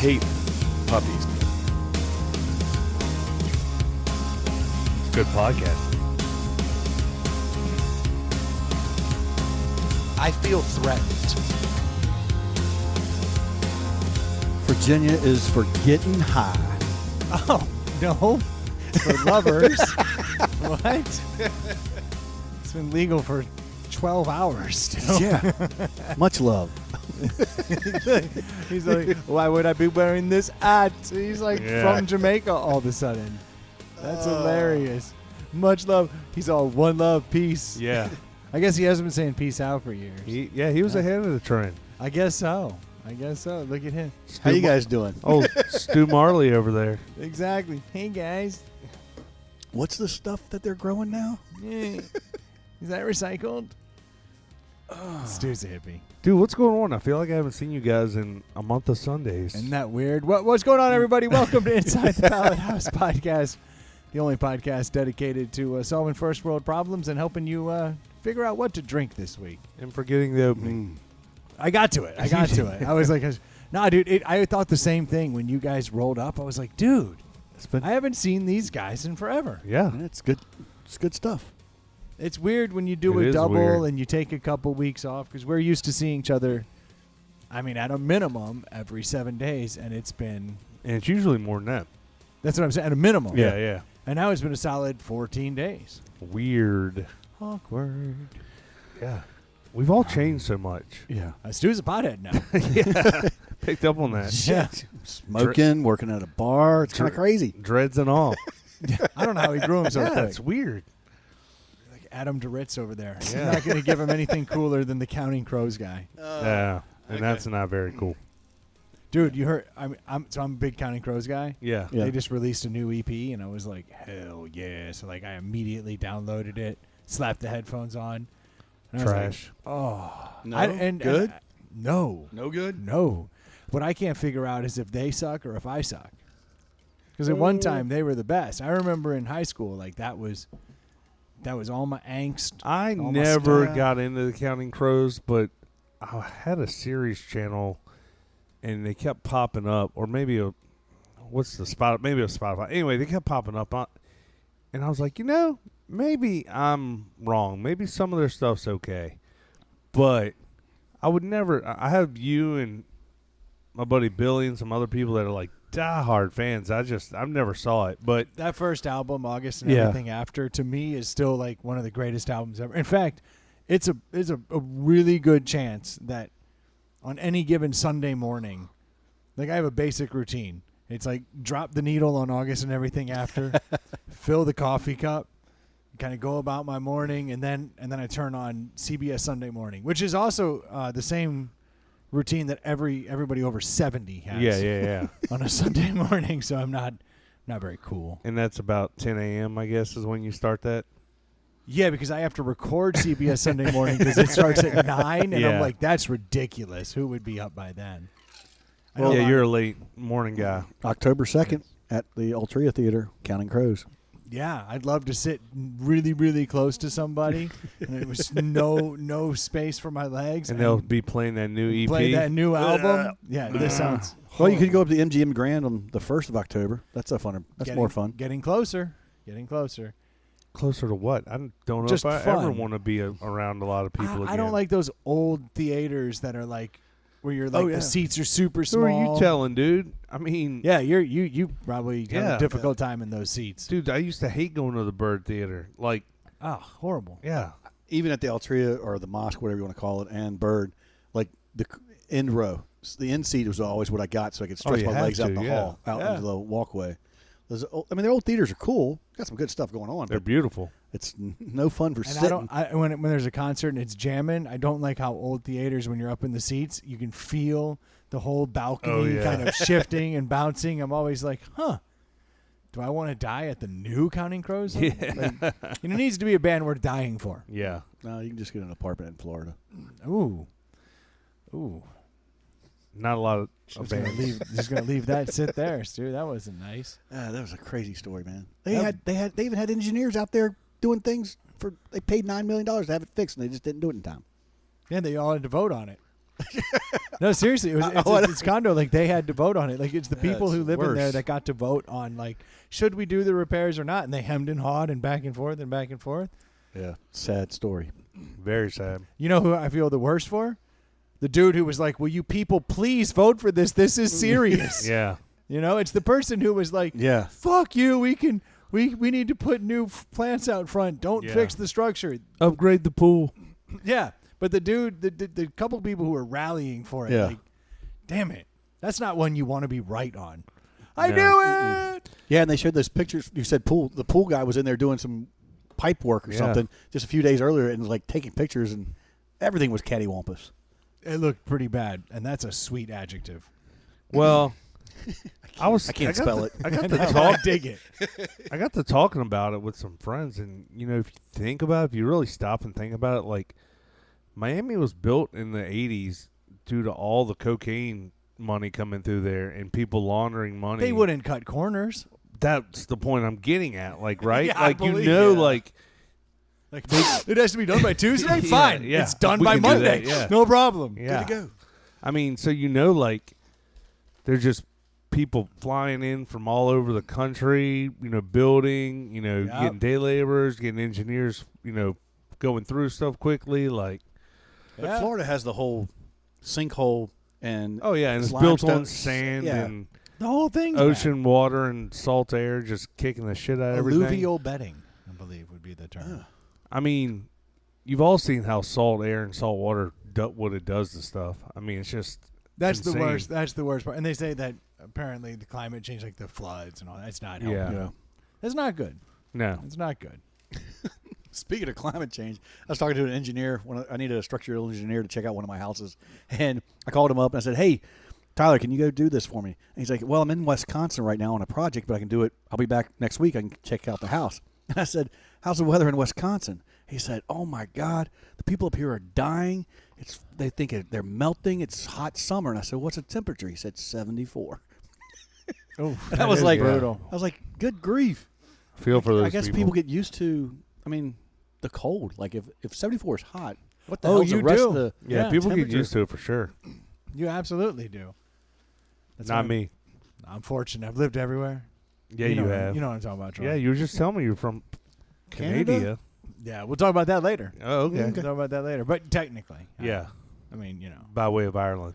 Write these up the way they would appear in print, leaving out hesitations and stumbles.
hate puppies. It's good podcast. I feel threatened. Virginia is for getting high. Oh, no. For lovers. What? It's been legal for 12 hours still. Yeah. Much love. He's like, why would I be wearing this hat? He's like from Jamaica all of a sudden. That's hilarious. Much love. He's all one love, peace. Yeah. I guess he hasn't been saying peace out for years. He was ahead of the trend. I guess so. Look at him. How you guys doing? Oh, Stu Marley over there. Exactly. Hey, guys. What's the stuff that they're growing now? Yeah. Is that recycled? Stu's a hippie. Dude, what's going on? I feel like I haven't seen you guys in a month of Sundays. Isn't that weird? What's going on, everybody? Welcome to Inside the Pallet House podcast, the only podcast dedicated to solving first world problems and helping you figure out what to drink this week. And forgetting the opening. I got to it. I was like, nah, dude, I thought the same thing when you guys rolled up. I was like, dude, I haven't seen these guys in forever. Yeah. It's good. It's good stuff. It's weird when you do a double and you take a couple weeks off because we're used to seeing each other, I mean, at a minimum every 7 days, and it's been... And it's usually more than that. That's what I'm saying, at a minimum. Yeah. And now it's been a solid 14 days. Weird. Awkward. Yeah. We've all changed so much. Yeah. Stu's a pothead now. Yeah. Picked up on that. Yeah. Smoking, working at a bar. It's kind of crazy. Dreads and all. I don't know how he grew him so quick. It's weird. Like Adam Duritz over there. Yeah. You're not going to give him anything cooler than the Counting Crows guy. Yeah. And that's not very cool. Dude, you heard? I'm a big Counting Crows guy. Yeah. They just released a new EP, and I was like, hell yeah! So like, I immediately downloaded it, slapped the headphones on. And Trash. I was like, oh, No? Good? No. No good? No. What I can't figure out is if they suck or if I suck. Because at one time they were the best. I remember in high school, like that was all my angst. I all my never stuff. got into the Counting Crows, but I had a series channel, and they kept popping up, or maybe maybe it was Spotify. Anyway, they kept popping up, and I was like, maybe I'm wrong. Maybe some of their stuff's okay, but I would never. I have you and my buddy Billy and some other people that are like diehard fans. I've never saw it, but That first album, August and everything after, to me is still like one of the greatest albums ever. In fact, it's a really good chance that on any given Sunday morning, like I have a basic routine. It's like drop the needle on August and everything after, fill the coffee cup, kind of go about my morning, and then I turn on CBS Sunday Morning, which is also the same routine that everybody over 70 has. Yeah. On a Sunday morning, so I'm not very cool. And that's about 10 a.m., I guess, is when you start that? Yeah, because I have to record CBS Sunday Morning because it starts at 9, and Yeah. I'm like, that's ridiculous. Who would be up by then? Well, yeah, you're a late morning guy. October 2nd at the Altria Theater, Counting Crows. Yeah, I'd love to sit really, really close to somebody, and it was no space for my legs. And they'll be playing that new EP. play that new album. Yeah, this sounds. Well, you could go up to MGM Grand on the 1st of October. That's more fun. Getting closer. Closer to what? I don't know Just if I fun. ever want to be around a lot of people again. I don't like those old theaters that are like where you're like the seats are super Who small. are you telling, dude? I mean, Yeah, you probably have Yeah. a difficult time in those seats. dude, I used to hate going to the Bird Theater. Like, Oh, horrible. yeah. Even at the Altria or the Mosque, whatever you want to call it, and Bird, like the end row. The end seat was always what I got so I could stretch you my have legs out to, in the yeah. hall, out Yeah. into the walkway. Their old theaters are cool. Got some good stuff going on. They're But beautiful. it's no fun for And sitting. when there's a concert and it's jamming, I don't like how old theaters, when you're up in the seats, you can feel the whole balcony kind of shifting and bouncing. I'm always like, do I want to die at the new Counting Crows? Yeah. Like, it needs to be a band worth dying for. Yeah. No, you can just get an apartment in Florida. Ooh. Not a lot of Just bands. gonna leave that sit there, Stu. That wasn't nice. That was a crazy story, man. They even had engineers out there doing things they paid $9 million to have it fixed, and they just didn't do it in time. Yeah, they all had to vote on it. No, seriously, it's condo. Like they had to vote on it. Like it's the people it's who live in there worse. that got to vote on like should we do the repairs or not, and they hemmed and hawed and back and forth and back and forth. Yeah, sad story. Very sad. You know who I feel the worst for? The dude who was like, "Will you people please vote for this? This is serious." Yeah. You know, it's the person who was like, Yeah. "Fuck you. We need to put new plants out front. Don't Yeah. fix the structure." Upgrade the pool. Yeah, but the dude, the couple people who were rallying for it, Yeah. like, damn it, that's not one you want to be right on. I No. knew it. Yeah, and they showed those pictures. You said pool. The pool guy was in there doing some pipe work or Yeah. something just a few days earlier, and was like taking pictures, and everything was cattywampus. It looked pretty bad, and that's a sweet adjective. Well, I can't spell it. I got to I talk. dig it. I got to talking about it with some friends, and if you think about it, if you really stop and think about it, like Miami was built in the '80s due to all the cocaine money coming through there and people laundering money. They wouldn't cut corners. That's the point I'm getting at. Like, right? Yeah, I like believe yeah. it. like Like it has to be done by Tuesday. Yeah, Fine, yeah. it's done We by can do Monday. that, yeah. No problem. yeah. Good to go. I mean, so like there's just people flying in from all over the country, building, Yep. getting day laborers, getting engineers, going through stuff quickly. Like, But Yeah. Florida has the whole sinkhole and oh yeah, and it's built on limestone. sand Yeah. and The whole thing's ocean water and salt air, just kicking the shit out of everything. alluvial bedding, I believe, would be the term. I mean, you've all seen how salt air and salt water what it does to stuff. I mean, it's just That's insane. the worst. That's the worst part. And they say that apparently the climate change, like the floods and all, that's not helping. Yeah. Yeah. It's not good. No. It's not good. Speaking of climate change, I was talking to an engineer. I needed a structural engineer to check out one of my houses, and I called him up and I said, "Hey, Tyler, can you go do this for me?" And he's like, "Well, I'm in Wisconsin right now on a project, but I can do it. I'll be back next week. I can check out the house." And I said, "How's the weather in Wisconsin?" He said, "Oh my God, the people up here are dying. They think they're melting. It's hot summer." And I said, "What's the temperature?" He said, 74. Oh, And I was like, brutal. I was like, good grief. Feel for those I guess people get used to, the cold. Like if 74 is hot, what the Oh, hell's the you rest do. of the Yeah, Yeah, people get temperature. used to it for sure. You absolutely do. That's Not why me. I'm fortunate. I've lived everywhere. Yeah, you you know, have. You know what I'm talking about, Troy. Yeah, you were just telling me you're from Canada? Canada. Yeah, we'll talk about that later. Oh, okay. We'll talk about that later. But technically. Yeah, I mean, by way of Ireland.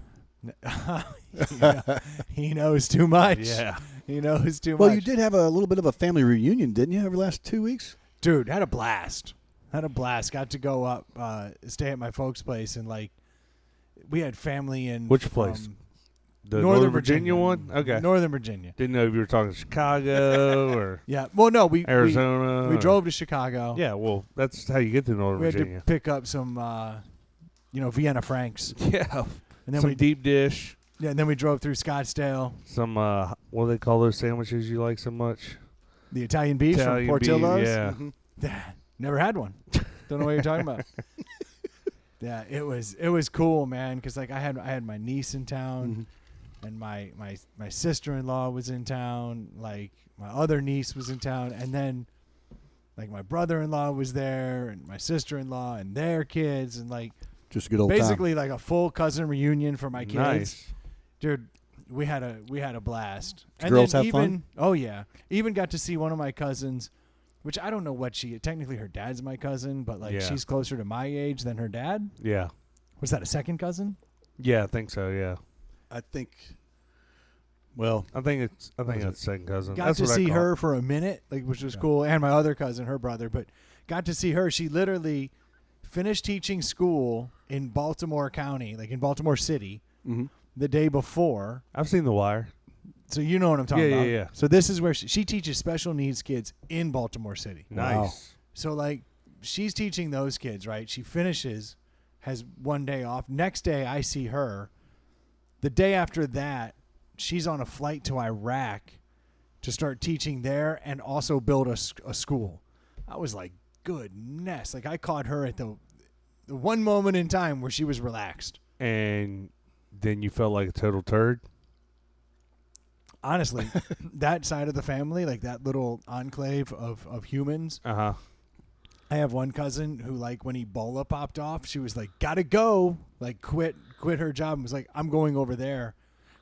he knows too much. Yeah. He knows too Well, much. you did have a little bit of a family reunion, didn't you, over the last 2 weeks? Dude, had a blast. Got to go up, stay at my folks' place, and we had family in Which place? from The Northern Virginia one? Okay. Northern Virginia. Didn't know if you were talking Chicago or Yeah. Well, no, we Arizona. We or- drove to Chicago. Yeah, well, that's how you get to Northern We had Virginia. to pick up some, Vienna Franks, Yeah. and then Some we deep dish. and then we drove through Scottsdale. Some, what do they call those sandwiches you like so much? The Italian beef Italian from beef, Portillo's. yeah. Never had one. Don't know what you're talking about. Yeah, it was cool, man. Because I had my niece in town, and my sister-in-law was in town. Like my other niece was in town, and then my brother-in-law was there, and my sister-in-law and their kids, and Just a good old time. basically like a full cousin reunion for my kids. Nice. Dude, we had a blast. Did And girls then have fun? Oh yeah, even got to see one of my cousins, which I don't know what technically her dad's my cousin, but Yeah. she's closer to my age than her dad. Yeah. Was that a second cousin? Yeah, I think so, yeah. I think, well, I think it's second cousin. Got That's to what I see call her it. for a minute, which was cool, and my other cousin, her brother, but got to see her. She literally finished teaching school in Baltimore County, in Baltimore City, the day before. I've seen The Wire. So you know what I'm talking Yeah, about. yeah. So this is where she teaches special needs kids in Baltimore City. Nice. So she's teaching those kids, right? She finishes, has one day off. Next day I see her. The day after that, she's on a flight to Iraq to start teaching there and also build a school. I was like, goodness. I caught her at the one moment in time where she was relaxed. And then you felt like a total turd? Honestly, that side of the family, that little enclave of humans, Uh-huh. I have one cousin who, like, when Ebola popped off, she was like, "Gotta go!" Like, quit her job, and was like, "I'm going over there."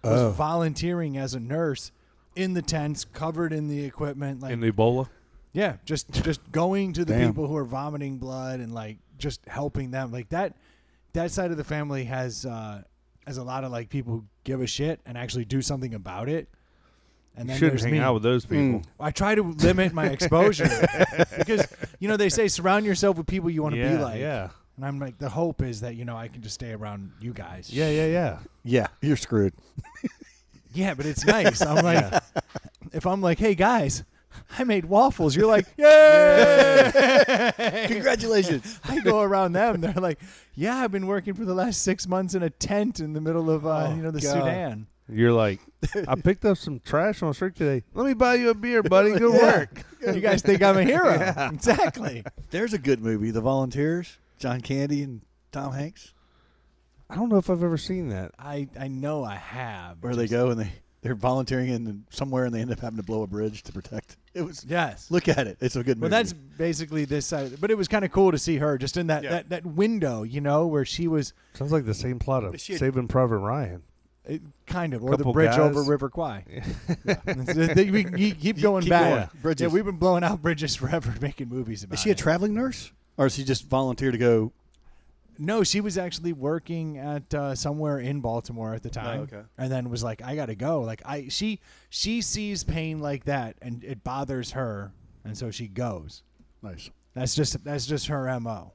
Was volunteering as a nurse in the tents, covered in the equipment, like In the Ebola? yeah, just going to the Damn. people who are vomiting blood and like just helping them. Like that side of the family has a lot of like people who give a shit and actually do something about it. And You then shouldn't there's hang me. out with those people. I try to limit my exposure because they say surround yourself with people you want to be like. Yeah. And I'm like, the hope is that I can just stay around you guys. Yeah. Yeah, you're screwed. Yeah, but it's nice. I'm like, if I'm like, hey guys, I made waffles. You're like, yay! Congratulations. I go around them. They're like, yeah, I've been working for the last 6 months in a tent in the middle of the God. Sudan. You're like, I picked up some trash on the street today. Let me buy you a beer, buddy. Good work. You guys think I'm a hero? Exactly. There's a good movie, The Volunteers. John Candy and Tom Hanks, I don't know if I've ever seen that. I know I have. where they go and they're volunteering in somewhere and they end up having to blow a bridge to protect. It was. Yes. Look at it. It's a good movie. Well, that's basically this side. But it was kind of cool to see her just in that window, where she was Sounds like the same plot of She had- Saving Private Ryan. kind of, or the Couple bridge guys. over River Kwai. We can keep going keep back. going. Bridges. Yeah, we've been blowing out bridges forever, making movies about Is she a it. traveling nurse? Or is she just volunteer to go? No, she was actually working at somewhere in Baltimore at the time. okay. And then was like, I gotta go. Like she sees pain like that, and it bothers her, and so she goes. Nice. That's just her MO.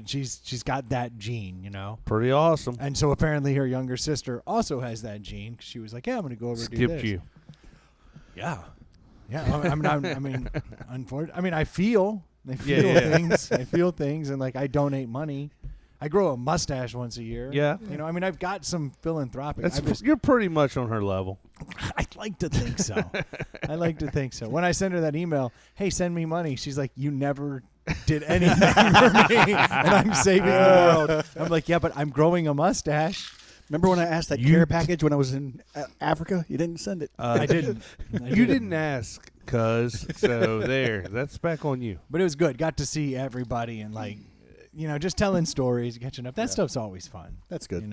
She's got that gene, Pretty awesome. And so apparently her younger sister also has that gene. 'Cause she was like, yeah, I'm gonna go over and do Skipped this. you. Yeah. Unfortunately, I feel Yeah. things. I feel things, and like I donate money. I grow a mustache once a year. Yeah. I've got some philanthropic. You're pretty much on her level. I'd like to think so. I like to think so. When I send her that email, hey, send me money, she's like, you never did anything for me, and I'm saving the world. I'm like, yeah, but I'm growing a mustache. Remember when I asked that care package when I was in Africa? You didn't send it. I didn't. You didn't ask, cuz. So there. That's back on you. But it was good. Got to see everybody and like, just telling stories, catching up. That stuff's always fun. That's good.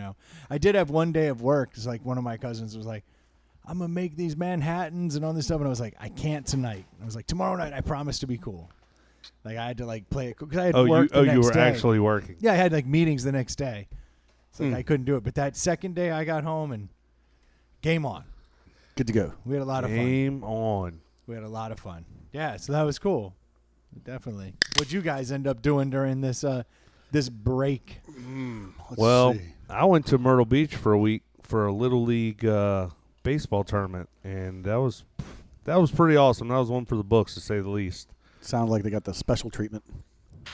I did have one day of work. It's like one of my cousins was like, I'm going to make these Manhattans and all this stuff. And I was like, I can't tonight. I was like, tomorrow night, I promise to be cool. Like I had to like play it because I had work the next you were day. actually working. Yeah, I had like meetings the next day. So like I couldn't do it. But that second day I got home and game on. Good to go. We had a lot of fun. Game on. We had a lot of fun. Yeah, so that was cool. Definitely. What'd you guys end up doing during this this break? Let's Well, see. I went to Myrtle Beach for a week for a little league baseball tournament, and that was pretty awesome. That was one for the books, to say the least. Sounds like they got the special treatment.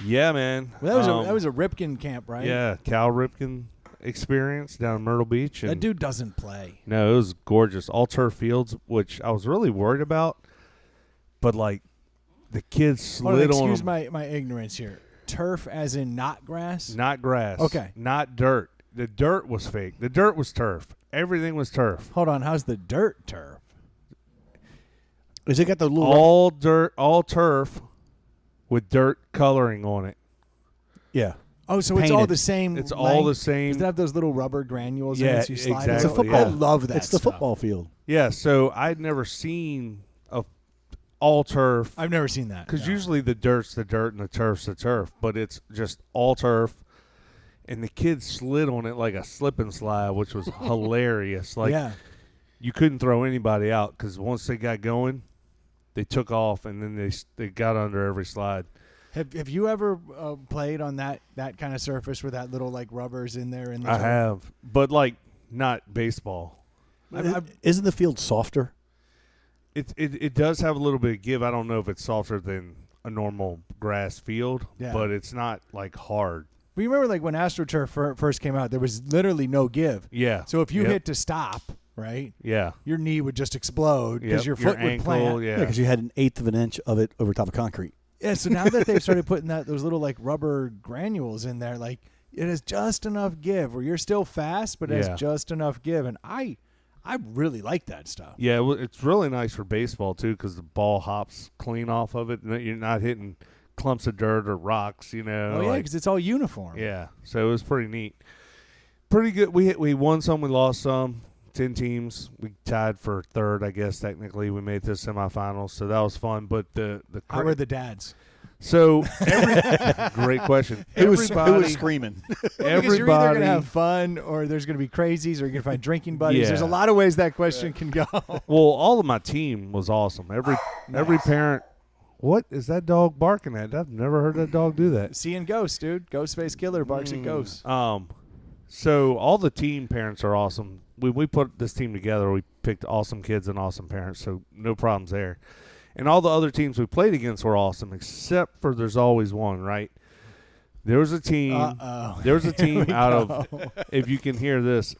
Yeah, man. Well, that was a Ripken camp, right? Yeah, Cal Ripken experience down in Myrtle Beach. And That dude doesn't play. No, it was gorgeous. All turf fields, which I was really worried about, but like the kids Hold on, slid on excuse them. my ignorance here. Turf as in not grass? Not grass. Okay. Not dirt. The dirt was fake. The dirt was turf. Everything was turf. Hold on, how's the dirt turf? Is it got the little? All dirt, all turf with dirt coloring on it. Yeah. Oh, so it's all Painted. the same. It's all the length? same. Does it have those little rubber granules in Yeah, it so you slide exactly. it? It's a football- I love that It's the stuff. football field. Yeah, so I'd never seen a all turf I've never seen that. because no. usually the dirt's the dirt and the turf's the turf, but it's just all turf. And the kids slid on it like a slip and slide, which was hilarious. Like yeah. you couldn't throw anybody out because once they got going, they took off and then they got under every slide. Have you ever played on that kind of surface with that little like rubbers in there? In the I turf? have, but like not baseball. Isn't the field softer? It does have a little bit of give. I don't know if it's softer than a normal grass field, Yeah. but it's not like hard. But you remember like when AstroTurf first came out, there was literally no give. Yeah. So if you Yep. hit to stop, right, Yeah. your knee would just explode because Yep. your foot would ankle, plant. Yeah. because you had an eighth of an inch of it over top of concrete. Yeah, so now that they've started putting those little like rubber granules in there, like it has just enough give where you're still fast, but it Yeah. has just enough give, and I really like that stuff. Yeah, well, it's really nice for baseball too because the ball hops clean off of it. And you're not hitting clumps of dirt or rocks, you know. Oh yeah, like- because it's all uniform. yeah, so it was pretty neat. Pretty good. We won some, we lost some. 10 teams. We tied for third, I guess, technically. We made the semifinals, so that was fun. But How were the dads? So, great question. Who was Everybody, screaming? Because you're either going everybody, to have fun or there's going to be crazies or you're going to find drinking buddies. Yeah. There's a lot of ways that question can go. well, all of my team was awesome. Every parent, what is that dog barking at? I've never heard that dog do that. Seeing ghosts, dude. Ghostface killer barks at ghosts. So all the team parents are awesome. When we put this team together, we picked awesome kids and awesome parents, so no problems there. And all the other teams we played against were awesome, except for there's always one, right? There was a team. There was a team out of, if you can hear this,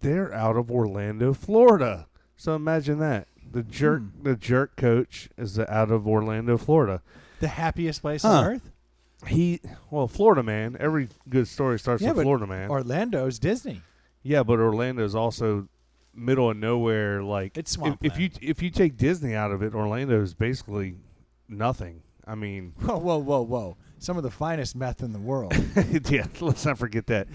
they're out of Orlando, Florida. So imagine that. The jerk coach is out of Orlando, Florida. The happiest place on earth? Florida man. Every good story starts with but Florida man. Orlando's Disney. Yeah, but Orlando's also middle of nowhere. Like It's swampland. if you take Disney out of it, Orlando is basically nothing. I mean, Whoa. Some of the finest meth in the world. yeah, let's not forget that.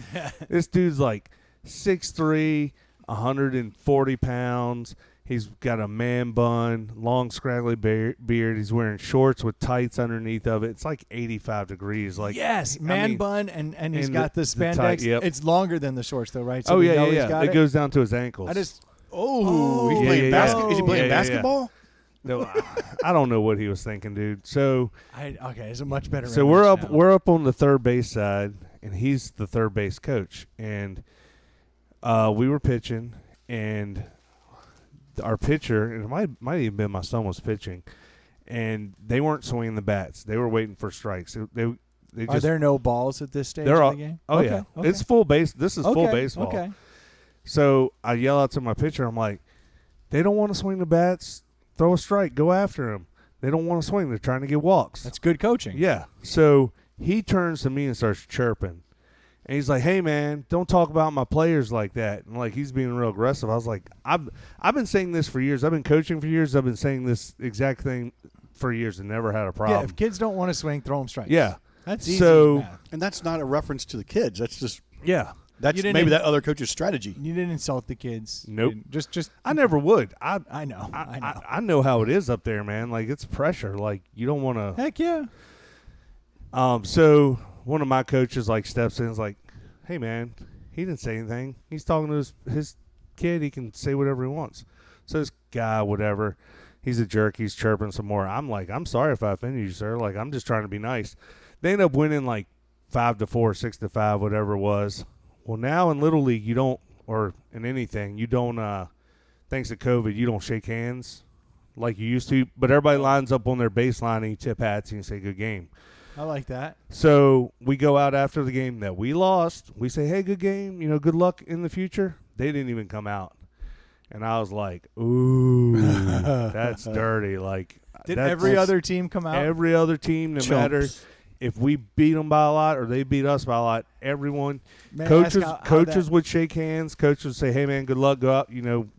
This dude's like 6'3", 140 pounds. He's got a man bun, long scraggly beard. He's wearing shorts with tights underneath of it. It's like 85 degrees. Like yes, man bun, and he's and got the spandex. yep. It's longer than the shorts, though, right? So yeah. It goes down to his ankles. He's yeah, playing yeah. Is he playing Yeah. basketball? No, I don't know what he was thinking, dude. So it's a much better. So image now. we're up on the third base side, and he's the third base coach, and we were pitching, and our pitcher, and it might even been my son was pitching, and they weren't swinging the bats. They were waiting for strikes. They just, Are there no balls at this stage they're of all, the game? Oh Okay, yeah, okay. it's full base. This is full Okay, baseball. Okay. So I yell out to my pitcher. I'm like, they don't want to swing the bats. Throw a strike. Go after them. They don't want to swing. They're trying to get walks. That's good coaching. Yeah. So he turns to me and starts chirping. And he's like, hey, man, don't talk about my players like that. And, like, he's being real aggressive. I was like, I've been saying this for years. I've been coaching for years. I've been saying this exact thing for years and never had a problem. Yeah, if kids don't want to swing, throw them strikes. Yeah. That's easy. So, math. And that's not a reference to the kids. That's just yeah. that's You didn't maybe in- that other coach's strategy. You didn't insult the kids. Nope. You didn't- Just I never would. I know. I know. I know how it is up there, man. Like, it's pressure. Like, you don't want to. Heck yeah. So one of my coaches, like, steps in and is like, hey, man, he didn't say anything. He's talking to his kid. He can say whatever he wants. So this guy, whatever, he's a jerk. He's chirping some more. I'm like, I'm sorry if I offended you, sir. Like, I'm just trying to be nice. They end up winning like 5-4, 6-5, whatever it was. Well, now in Little League, you don't, or in anything, you don't, thanks to COVID, you don't shake hands like you used to. But everybody lines up on their baseline and you tip hats and you say, good game. I like that. So we go out after the game that we lost. We say, hey, good game. You know, good luck in the future. They didn't even come out. And I was like, ooh, that's dirty. Like, Did that's every other team come out? Every other team, no Chumps. matter if we beat them by a lot or they beat us by a lot, everyone, May I coaches ask how coaches that- would shake hands. Coaches would say, hey, man, good luck. Go out. You know,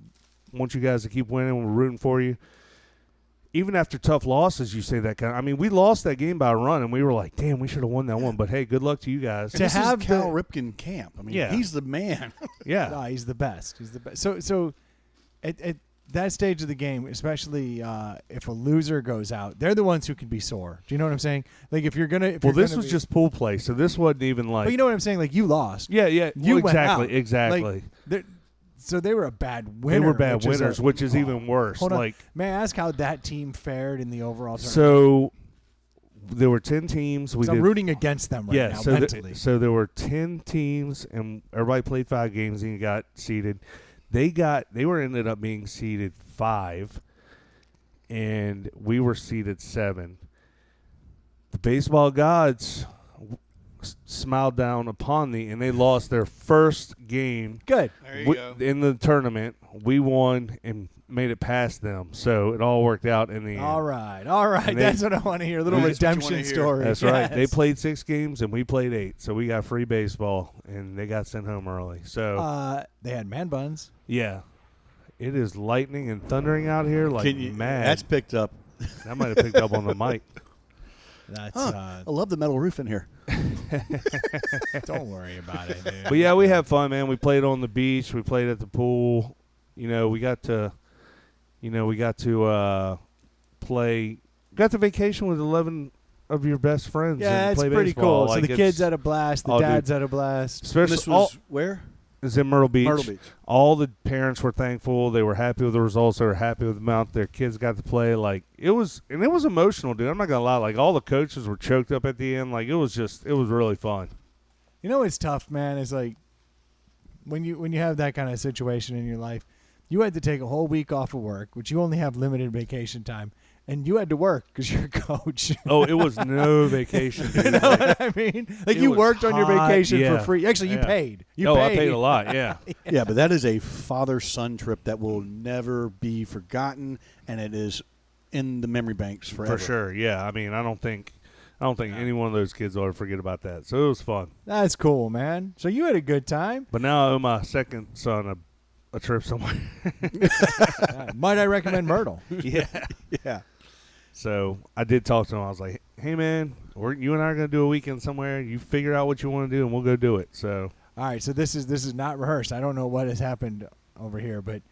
want you guys to keep winning. We're rooting for you. Even after tough losses, you say that kind of. I mean, we lost that game by a run, and we were like, damn, we should have won that one. But, hey, good luck to you guys. And this have is Cal the- Ripken camp. I mean, Yeah. he's the man. Yeah. No, he's the best. He's the best. So at that stage of the game, especially if a loser goes out, they're the ones who can be sore. Do you know what I'm saying? Like if you're gonna. Well, this was just pool play, so this wasn't even like. But you know what I'm saying? Like you lost. Yeah. You Well, went exactly. out. Exactly. Like, so they were a bad winner. They were bad which is winners, which is even worse. Hold on. Like, May I ask how that team fared in the overall tournament? so there were 10 teams. We 'Cause I'm did. rooting against them right Yeah, now so mentally. so there were 10 teams, and everybody played 5 games and got seeded. They ended up being seeded 5, and we were seeded 7. The baseball gods smiled down upon thee, and they lost their first game Good. There you go. in the tournament. We won and made it past them, so it all worked out in the end. All right. And they- That's what I want to hear. A little That's what you redemption wanna hear. story. That's right. They Yes. played 6 games and we played 8, so we got free baseball, and they got sent home early. So They had man buns. yeah, it is lightning and thundering out here like Can you, mad. that's picked up. That might have picked up on the mic. That's I love the metal roof in here. don't worry about it, dude. But yeah, we had fun, man. We played on the beach. We played at the pool. We got to play. Got to vacation with 11 of your best friends. Yeah, and it's play pretty baseball. cool. So the kids had a blast. The dads had a blast. Especially This was where? It's in Myrtle Beach. Myrtle Beach. All the parents were thankful. They were happy with the results. They were happy with the amount their kids got to play. Like it was emotional, dude. I'm not gonna lie. Like all the coaches were choked up at the end. Like it was really fun. It's tough, man. It's like when you have that kind of situation in your life, you had to take a whole week off of work, which you only have limited vacation time, and you had to work because you're a coach. Oh, it was no vacation, dude. You know what I mean? Like it you was worked on your hot, vacation yeah. for free. Actually, you Yeah. paid. I paid a lot. Yeah. Yeah, but that is a father-son trip that will never be forgotten, and it is in the memory banks forever. For sure. Yeah. I mean, I don't think any one of those kids will ever forget about that. So it was fun. That's cool, man. So you had a good time. But now I owe my second son a trip somewhere. Might I recommend Myrtle? Yeah. Yeah. So I did talk to him. I was like, "Hey, man, you and I are going to do a weekend somewhere. You figure out what you want to do, and we'll go do it." So, All right. So this is not rehearsed. I don't know what has happened over here, but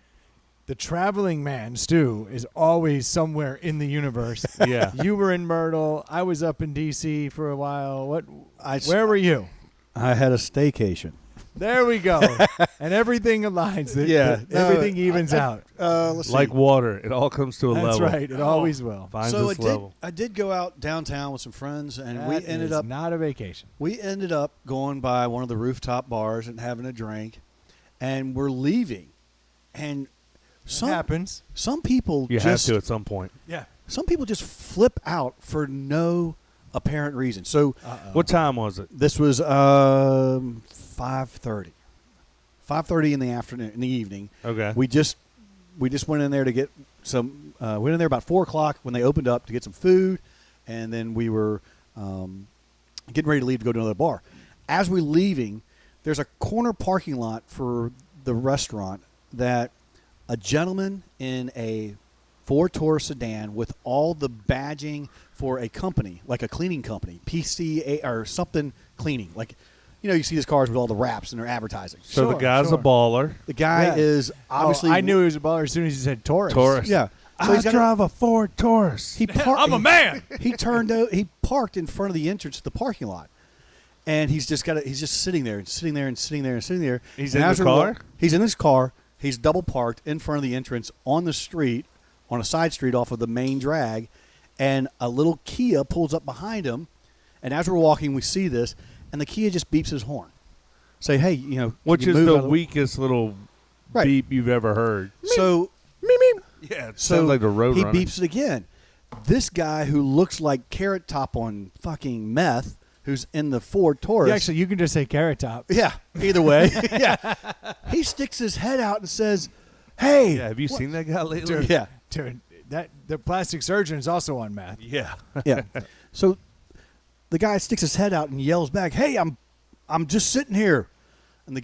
the traveling man, Stu, is always somewhere in the universe. yeah. You were in Myrtle. I was up in D.C. for a while. Where were you? I had a staycation. There we go. And everything aligns. Everything evens out. Let's see. Like water, it all comes to a That's level. right. It always will. Finds So its level. I did go out downtown with some friends, and That we ended is up not a vacation. going by one of the rooftop bars and having a drink, and we're leaving, and It happens. some people You have just to at some point. Yeah. some people just flip out for no apparent reason. So What time was it? this was 5:30. 5:30 in the afternoon, in the evening. Okay. We just went in there to get some. Went in there about 4:00 when they opened up to get some food, and then we were getting ready to leave to go to another bar. As we're leaving, there's a corner parking lot for the restaurant that a gentleman in a Ford Taurus sedan with all the badging for a company, like a cleaning company, PCA or something cleaning, like. You see these cars with all the wraps and they're advertising. So Sure, the guy's sure. a baller. The guy Yeah. is obviously. I knew he was a baller as soon as he said Taurus. Taurus. Yeah. So I he's got drive a Ford Taurus. He parked. I'm a man. He turned out. He parked in front of the entrance to the parking lot, and he's just sitting there and sitting there and sitting there and sitting there. He's And in as the we're car? He's in his car. He's double parked in front of the entrance on the street, on a side street off of the main drag, and a little Kia pulls up behind him. And as we're walking, we see this, and the Kia just beeps his horn. Say, hey, Which can you is move the out of weakest little Right. beep you've ever heard. So Yeah, it So sounds like the road he runner. beeps it again. This guy who looks like Carrot Top on fucking meth, who's in the Ford Taurus. Yeah, actually, you can just say Carrot Top. Yeah, either way. Yeah. He sticks his head out and says, hey. Yeah, have you seen that guy lately? Yeah. Dude, the plastic surgeon is also on meth. Yeah. Yeah. So the guy sticks his head out and yells back, hey, I'm just sitting here. And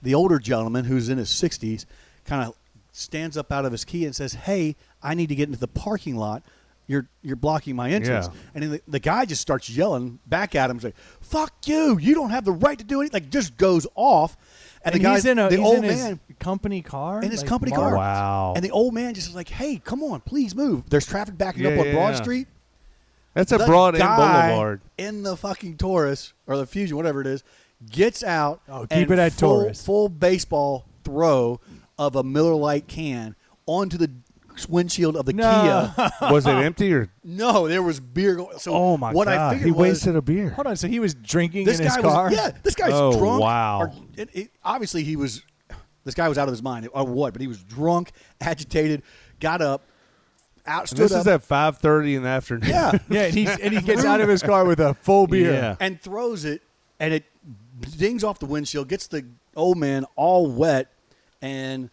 the older gentleman who's in his 60s kind of stands up out of his key and says, hey, I need to get into the parking lot. You're blocking my entrance. Yeah. And then the guy just starts yelling back at him, saying, fuck you. You don't have the right to do anything. Like, just goes off. And the guy, he's in the he's old in his man, company car? in his Like company Mark? car. Wow. And the old man just is like, hey, come on, please move. There's traffic backing up Yeah, on yeah, Broad yeah. Street. That's a The Broad End guy Boulevard. in the fucking Taurus or the Fusion, whatever it is, gets out. Oh, keep and it at Taurus. Full baseball throw of a Miller Lite can onto the windshield of the No. Kia. Was it empty or? No, there was beer going. So Oh my what god! I figured He was wasted a beer. Hold on, so he was drinking this in his guy car? was this guy's Oh, drunk. wow. Or, obviously he was. This guy was out of his mind or what? But he was drunk, agitated, got up, stood This up. is at 5:30 in the afternoon. Yeah. Yeah, and he gets out of his car with a full beer. Yeah. And throws it, and it dings off the windshield, gets the old man all wet, and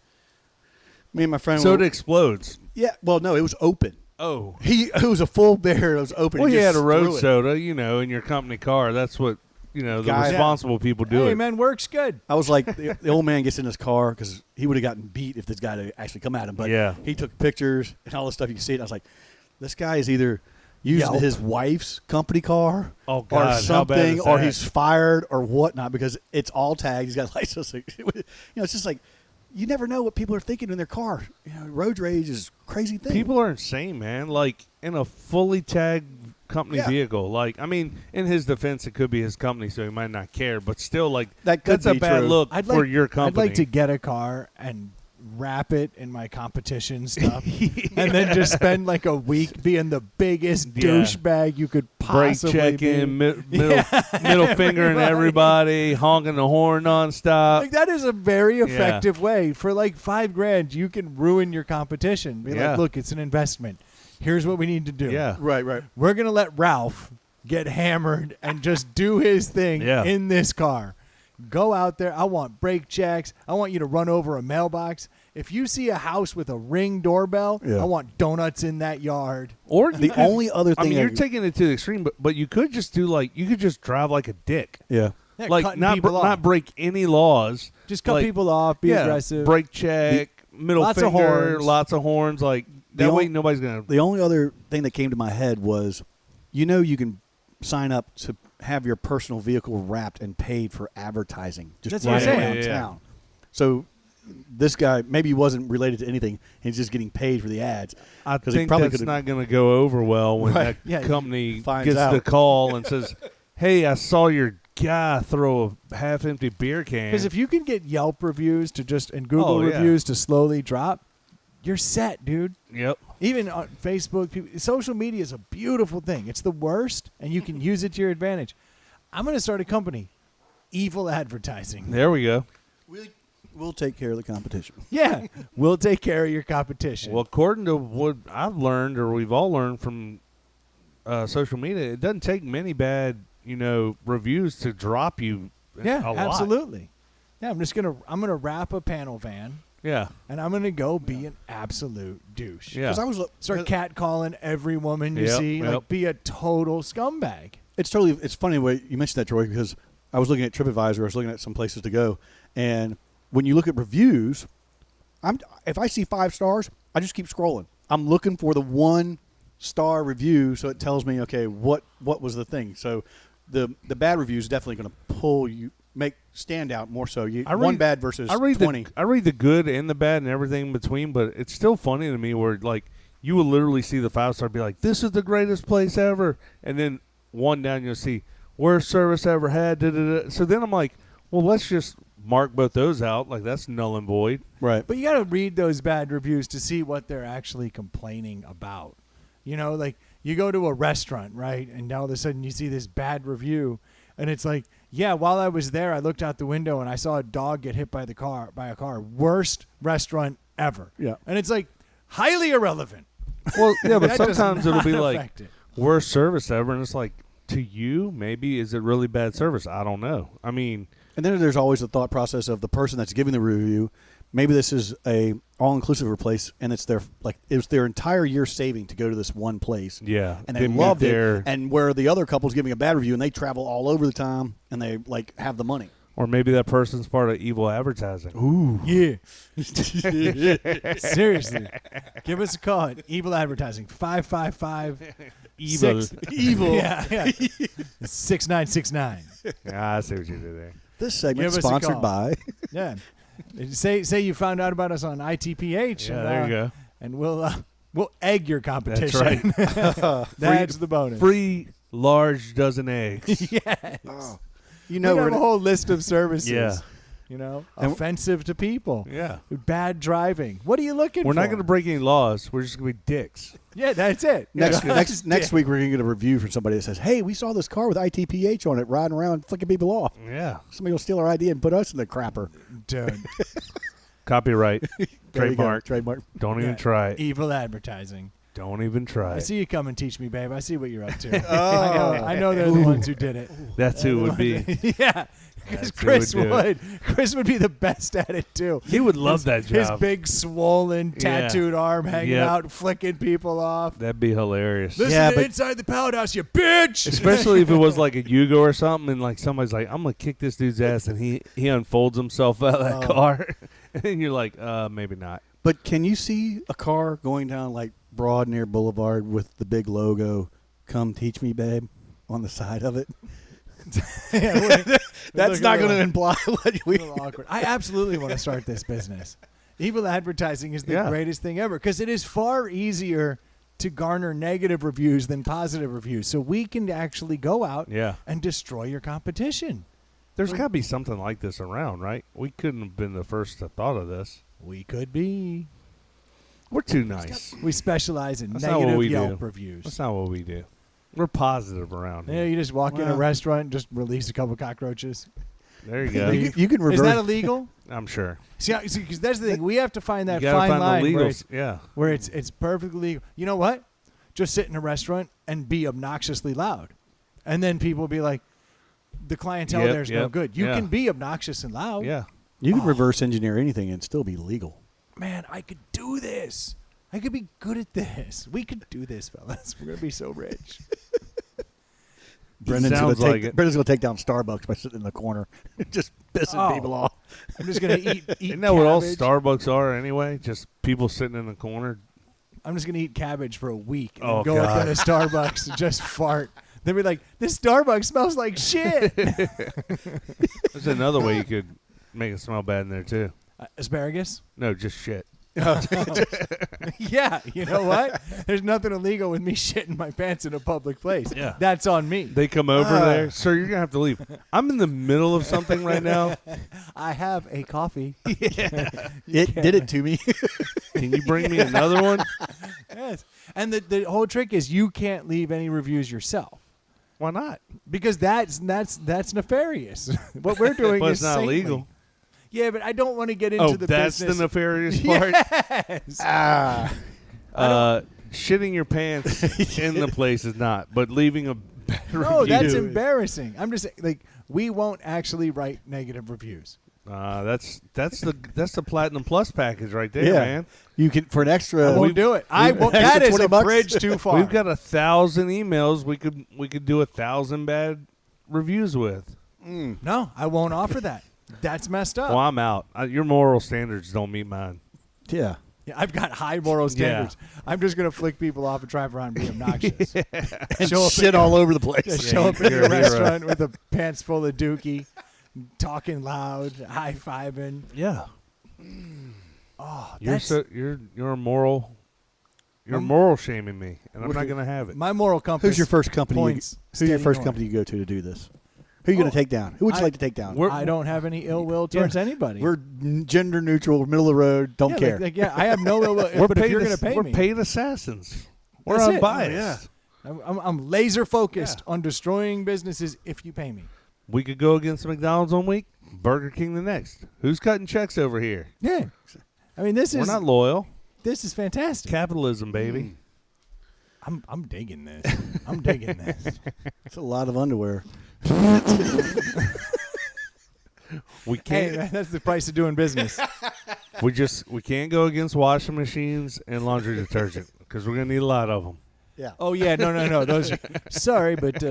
me and my friend So were, it explodes. yeah, well, no, it was open. Oh. It was a full bear. It was open. Well, He you just had a road threw it. soda, in your company car. That's what the Guy- responsible people do Hey, it. man, works good. I was like, the old man gets in his car because he would have gotten beat if this guy had actually come at him. But Yeah. he took pictures and all this stuff. You can see it. I was like, this guy is either using Yelp. his wife's company car Oh, God, or how something, bad is or that? he's fired or whatnot because it's all tagged. He's got license. It's just like you never know what people are thinking in their car. Road rage is a crazy thing. People are insane, man. Like, in a fully tagged company vehicle. Like, I mean, in his defense, it could be his company, so he might not care. But still, like, That could that's a be bad true. look for your company. I'd like to get a car and wrap it in my competition stuff, and then just spend like a week being the biggest Yeah. douchebag you could Brake possibly checking, be. middle fingering everybody, honking the horn nonstop. Like that is a very effective way. For like $5,000, you can ruin your competition. Be Yeah. like, look, it's an investment. Here's what we need to do. Yeah. right. We're gonna let Ralph get hammered and just do his thing in this car. Go out there. I want brake checks. I want you to run over a mailbox. If you see a house with a Ring doorbell, Yeah. I want donuts in that yard. Or The only other I thing mean, you're taking it to the extreme, but you could just do you could just drive like a dick. yeah. Yeah, Like cutting not people off. not break any laws. Just cut like, people off. Be aggressive. Brake check, middle Lots of finger, horns. lots of horns. Like The that way, only- nobody's gonna. The only other thing that came to my head was, you can sign up to have your personal vehicle wrapped and paid for advertising just That's what right I'm saying. around Yeah. town. So this guy maybe he wasn't related to anything. He's just getting paid for the ads. I 'Cause he think probably that's could've- not going to go over well when Right. that Yeah, company finds gets the out. call and says, "Hey, I saw your guy throw a half-empty beer can." Because if you can get Yelp reviews to just and Google Oh, yeah. reviews to slowly drop, you're set, dude. yep, Even on Facebook, social media is a beautiful thing. It's the worst, and you can use it to your advantage. I'm going to start a company, Evil Advertising. there we go. We'll take care of the competition. Yeah, we'll take care of your competition. Well, according to what I've learned, or we've all learned from social media, it doesn't take many bad, reviews to drop you. yeah, a lot. absolutely. Yeah, I'm gonna wrap a panel van, Yeah, and I'm gonna go be an absolute douche. yeah. Because I was Start catcalling every woman you Yep, see. yep. Like, be a total scumbag. It's funny the way you mentioned that, Troy, because I was looking at TripAdvisor. I was looking at some places to go, and when you look at reviews, if I see 5 stars, I just keep scrolling. I'm looking for the 1-star review, so it tells me, okay, what was the thing. So the bad review is definitely going to pull you, stand out more so. One bad versus I read 20. I read the good and the bad and everything in between, but it's still funny to me where like you will literally see the 5-star be like, "This is the greatest place ever," and then one down you'll see worst service ever had. Da, da, da. So then I'm like, well, let's just mark both those out. Like that's null and void. Right. But you got to read those bad reviews to see what they're actually complaining about. Like you go to a restaurant, right? And all of a sudden you see this bad review, and it's like, yeah, while I was there, I looked out the window and I saw a dog get hit by a car. Worst restaurant ever. Yeah. And it's like highly irrelevant. Well, yeah, but That does sometimes it'll be not like affect it. worst service ever, and it's like to you maybe is it really bad service? I don't know. I mean, And then there's always the thought process of the person that's giving the review. Maybe this is a all-inclusive place, and it's their entire year saving to go to this one place. yeah, And they meet loved there. it. And where the other couple's giving a bad review, and they travel all over the time, and they have the money. Or maybe that person's part of evil advertising. Ooh. Yeah. Seriously. Give us a call at Evil Advertising. 555 Evil. Evil. Yeah. 6969. I see what you did there. This segment Give us a sponsored call. by. Yeah. Say you found out about us on ITPH. Yeah, and, there you go. And we'll egg your competition. That's That's the bonus. Free large dozen eggs. Yes. Oh. We have a whole list of services. Yeah. And- offensive to people. Yeah. Bad driving. What are you looking for? We're not going to break any laws. We're just going to be dicks. Yeah, that's it. Next week we're gonna get a review from somebody that says, "Hey, we saw this car with ITPH on it riding around flicking people off. Yeah. Somebody will steal our ID and put us in the crapper." Dude. Copyright. There you go. Trademark. Trademark. Don't even Yeah. try it. Evil advertising. Don't even try I it. see you come and teach me, babe. I see what you're up to. Oh. I know they're the ones who did it. That's who it would be. Yeah. Because That's who would Chris do it. would. Chris would be the best at it, too. He would love that His job. big, swollen, Yeah. tattooed arm hanging Yep. out, flicking people off. That'd be hilarious. Listen Yeah, to but- Inside the Pound House, you bitch! Especially if it was like a Yugo or something, and like somebody's like, "I'm gonna kick this dude's ass," and he unfolds himself out of that car, and you're like, maybe not." But can you see a car going down like Broad near Boulevard with the big logo "Come teach me, babe," on the side of it. That's not going to imply what we. Awkward. I absolutely want to start this business. Evil advertising is the greatest thing ever because it is far easier to garner negative reviews than positive reviews. So we can actually go out and destroy your competition. There's got to be something like this around, right? We couldn't have been the first to thought of this. We could be. We're too nice. We specialize in That's not what negative we Yelp do. reviews. That's not what we do. We're positive around Yeah, here. you just walk in a restaurant and just release a couple cockroaches. There you go. You can reverse. Is that illegal? I'm sure. See, because that's the thing. We have to find that You gotta fine find line the where, legals. where it's perfectly legal. You know what? Just sit in a restaurant and be obnoxiously loud. And then people will be like, the clientele there's no good. You can be obnoxious and loud. Yeah. You can reverse engineer anything and still be legal. Man, I could do this. I could be good at this. We could do this, fellas. We're going to be so rich. Brendan's Sounds going like it. to take down Starbucks by sitting in the corner, just pissing people off. I'm just going to eat Isn't that what all cabbage. Starbucks are anyway? Just people sitting in the corner. I'm just going to eat cabbage for a week and Oh, then go up God. into Starbucks and just fart. They'll be like, this Starbucks smells like shit. There's another way you could make it smell bad in there, too. Asparagus? No, just shit. Yeah, you know what? There's nothing illegal with me shitting my pants in a public place. Yeah. That's on me. They come over there. Sir, you're going to have to leave. I'm in the middle of something right now. I have a coffee. It did it to me. Can you bring me another one? Yes. And the whole trick is you can't leave any reviews yourself. Why not? Because that's nefarious. What we're doing But is it's not saintly. legal. Yeah, but I don't want to get into the that's business. the nefarious part? Yes. Shitting your pants in the place is not, but leaving a bad No, review. that's embarrassing. I'm just saying, like, we won't actually write negative reviews. That's the Platinum Plus package right there, man. You can for an extra. I won't do it. I won't. That is a $20. bridge too far. We've got 1,000 emails we could do 1,000 bad reviews with. No, I won't offer that. That's messed up. Well, I'm out. Your moral standards don't meet mine. Yeah. Yeah, I've got high moral standards. I'm just going to flick people off and drive around and be obnoxious. And Show up shit all over the place. Just Yeah, show up in you're your a hero. restaurant with the pants full of dookie, talking loud, high-fiving. Yeah. Oh, You're moral. You're moral shaming me, and I'm not going to have it. my moral compass. Who's your first company? Points. Who's your steady first north. company you go to do this? Who are you going to take down? Who would you like to take down? I don't have any ill will towards anybody. We're gender neutral, middle of the road, don't care. I have no ill will. We're but if paid you're going to pay we're me, paid assassins. We're That's it. unbiased. I'm laser focused on destroying businesses if you pay me. We could go against McDonald's one week, Burger King the next. Who's cutting checks over here? Yeah. I mean, this We're is not loyal. this is fantastic. Capitalism, baby. I'm digging this. I'm digging this. It's a lot of underwear. We Hey, can't. man, that's the price of doing business. We can't go against washing machines and laundry detergent because we're gonna need a lot of them. Yeah. Oh yeah, no. Those. Sorry, but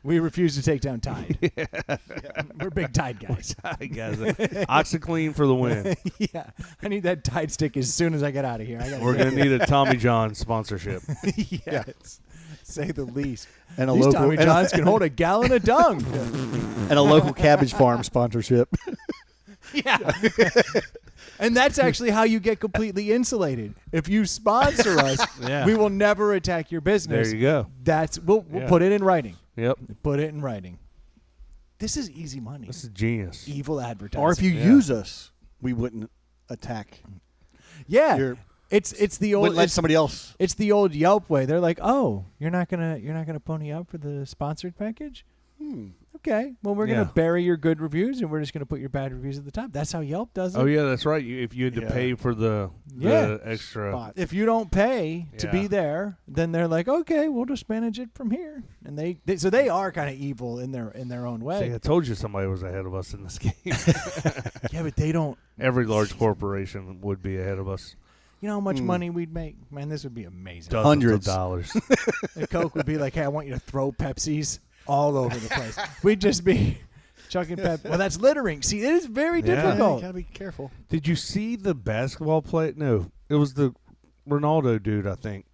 we refuse to take down Tide. We're big Tide guys. Guys, OxyClean for the win. Yeah, I need that Tide stick as soon as I get out of here. We're gonna need a Tommy John sponsorship. Yes, say the least. And a These local Tommy Johns can hold a gallon of dung. and a local cabbage farm sponsorship. Yeah. And that's actually how you get completely insulated. If you sponsor us, Yeah. we will never attack your business. There you go. We'll Yeah. put it in writing. Yep. Put it in writing. This is easy money. This is genius. Evil advertising. Or if you Yeah. use us, we wouldn't attack. yeah, You're- it's the old Wouldn't let somebody else. it's the old Yelp way. They're like, oh, you're not gonna pony up for the sponsored package. Okay, well we're Yeah. gonna bury your good reviews and we're just gonna put your bad reviews at the top. That's how Yelp does it. Oh yeah, that's right. If you had to Yeah. pay for the Yeah. extra. Spot. If you don't pay to be Yeah. there, then they're like, okay, we'll just manage it from here. And so they are kind of evil in their own way. See, I told you somebody was ahead of us in this game. Yeah, but they don't. Every large corporation would be ahead of us. You know how much money we'd make? Man, this would be amazing. Dozens Hundreds. of dollars. And Coke would be like, hey, I want you to throw Pepsis all over the place. We'd just be chucking Pep. Well, that's littering. See, it is very Yeah. difficult. You gotta be careful. Did you see the basketball play? No, it was the Ronaldo dude, I think.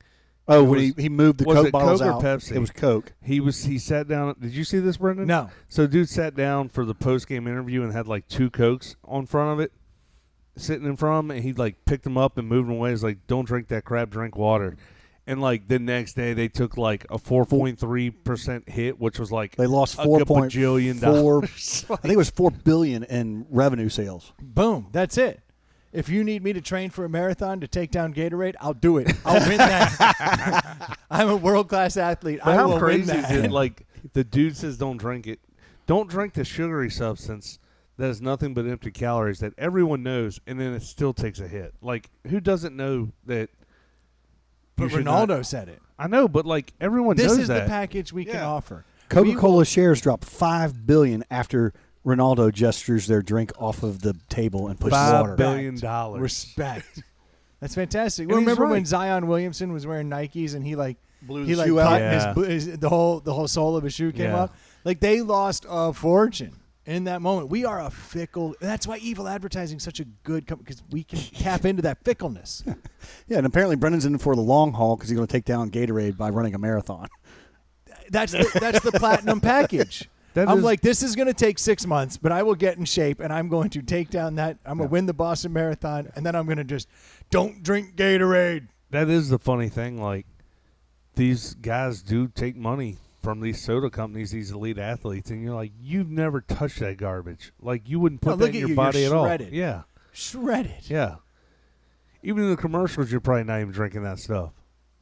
Oh, when he moved the was Coke it bottles Coke or out. Pepsi? It was Coke. He sat down. Did you see this, Brendan? No. So dude sat down for the post game interview and had like 2 Cokes on front of it, sitting in front of him, and he like picked them up and moved them away. He's like, "Don't drink that crap. Drink water." And like the next day, they took like a 4.3% hit, which was like They lost a bajillion dollars. I think it was $4 billion in revenue sales. Boom. That's it. If you need me to train for a marathon to take down Gatorade, I'll do it. I'll win that. I'm a world-class athlete. But I how will crazy win that. is it? Like the dude says, "Don't drink it. Don't drink the sugary substance that is nothing but empty calories that everyone knows, and then it still takes a hit. Like who doesn't know that?" But Ronaldo said it. I know, but like everyone This knows is that. the package we can offer. Coca-Cola shares dropped $5 billion after Ronaldo gestures their drink off of the table and pushes water. $5 billion. Respect. That's fantastic. And he's Remember when right. Zion Williamson was wearing Nikes and he like Blew he the like shoe cut out? Yeah. and the whole sole of his shoe came Yeah. up? Like they lost a fortune in that moment. We are a fickle. That's why evil advertising is such a good company because we can tap into that fickleness. Yeah, and apparently Brendan's in for the long haul because he's going to take down Gatorade by running a marathon. That's the platinum package. That I'm is- like, this is going to take 6 months, but I will get in shape and I'm going to take down that. I'm going to win the Boston Marathon, and then I'm going to just don't drink Gatorade. That is the funny thing. Like these guys do take money from these soda companies, these elite athletes, and you're like, you've never touched that garbage. Like you wouldn't No, put look that in at your you, body you're at all. shredded. Yeah, Shredded. yeah. Even in the commercials, you're probably not even drinking that stuff.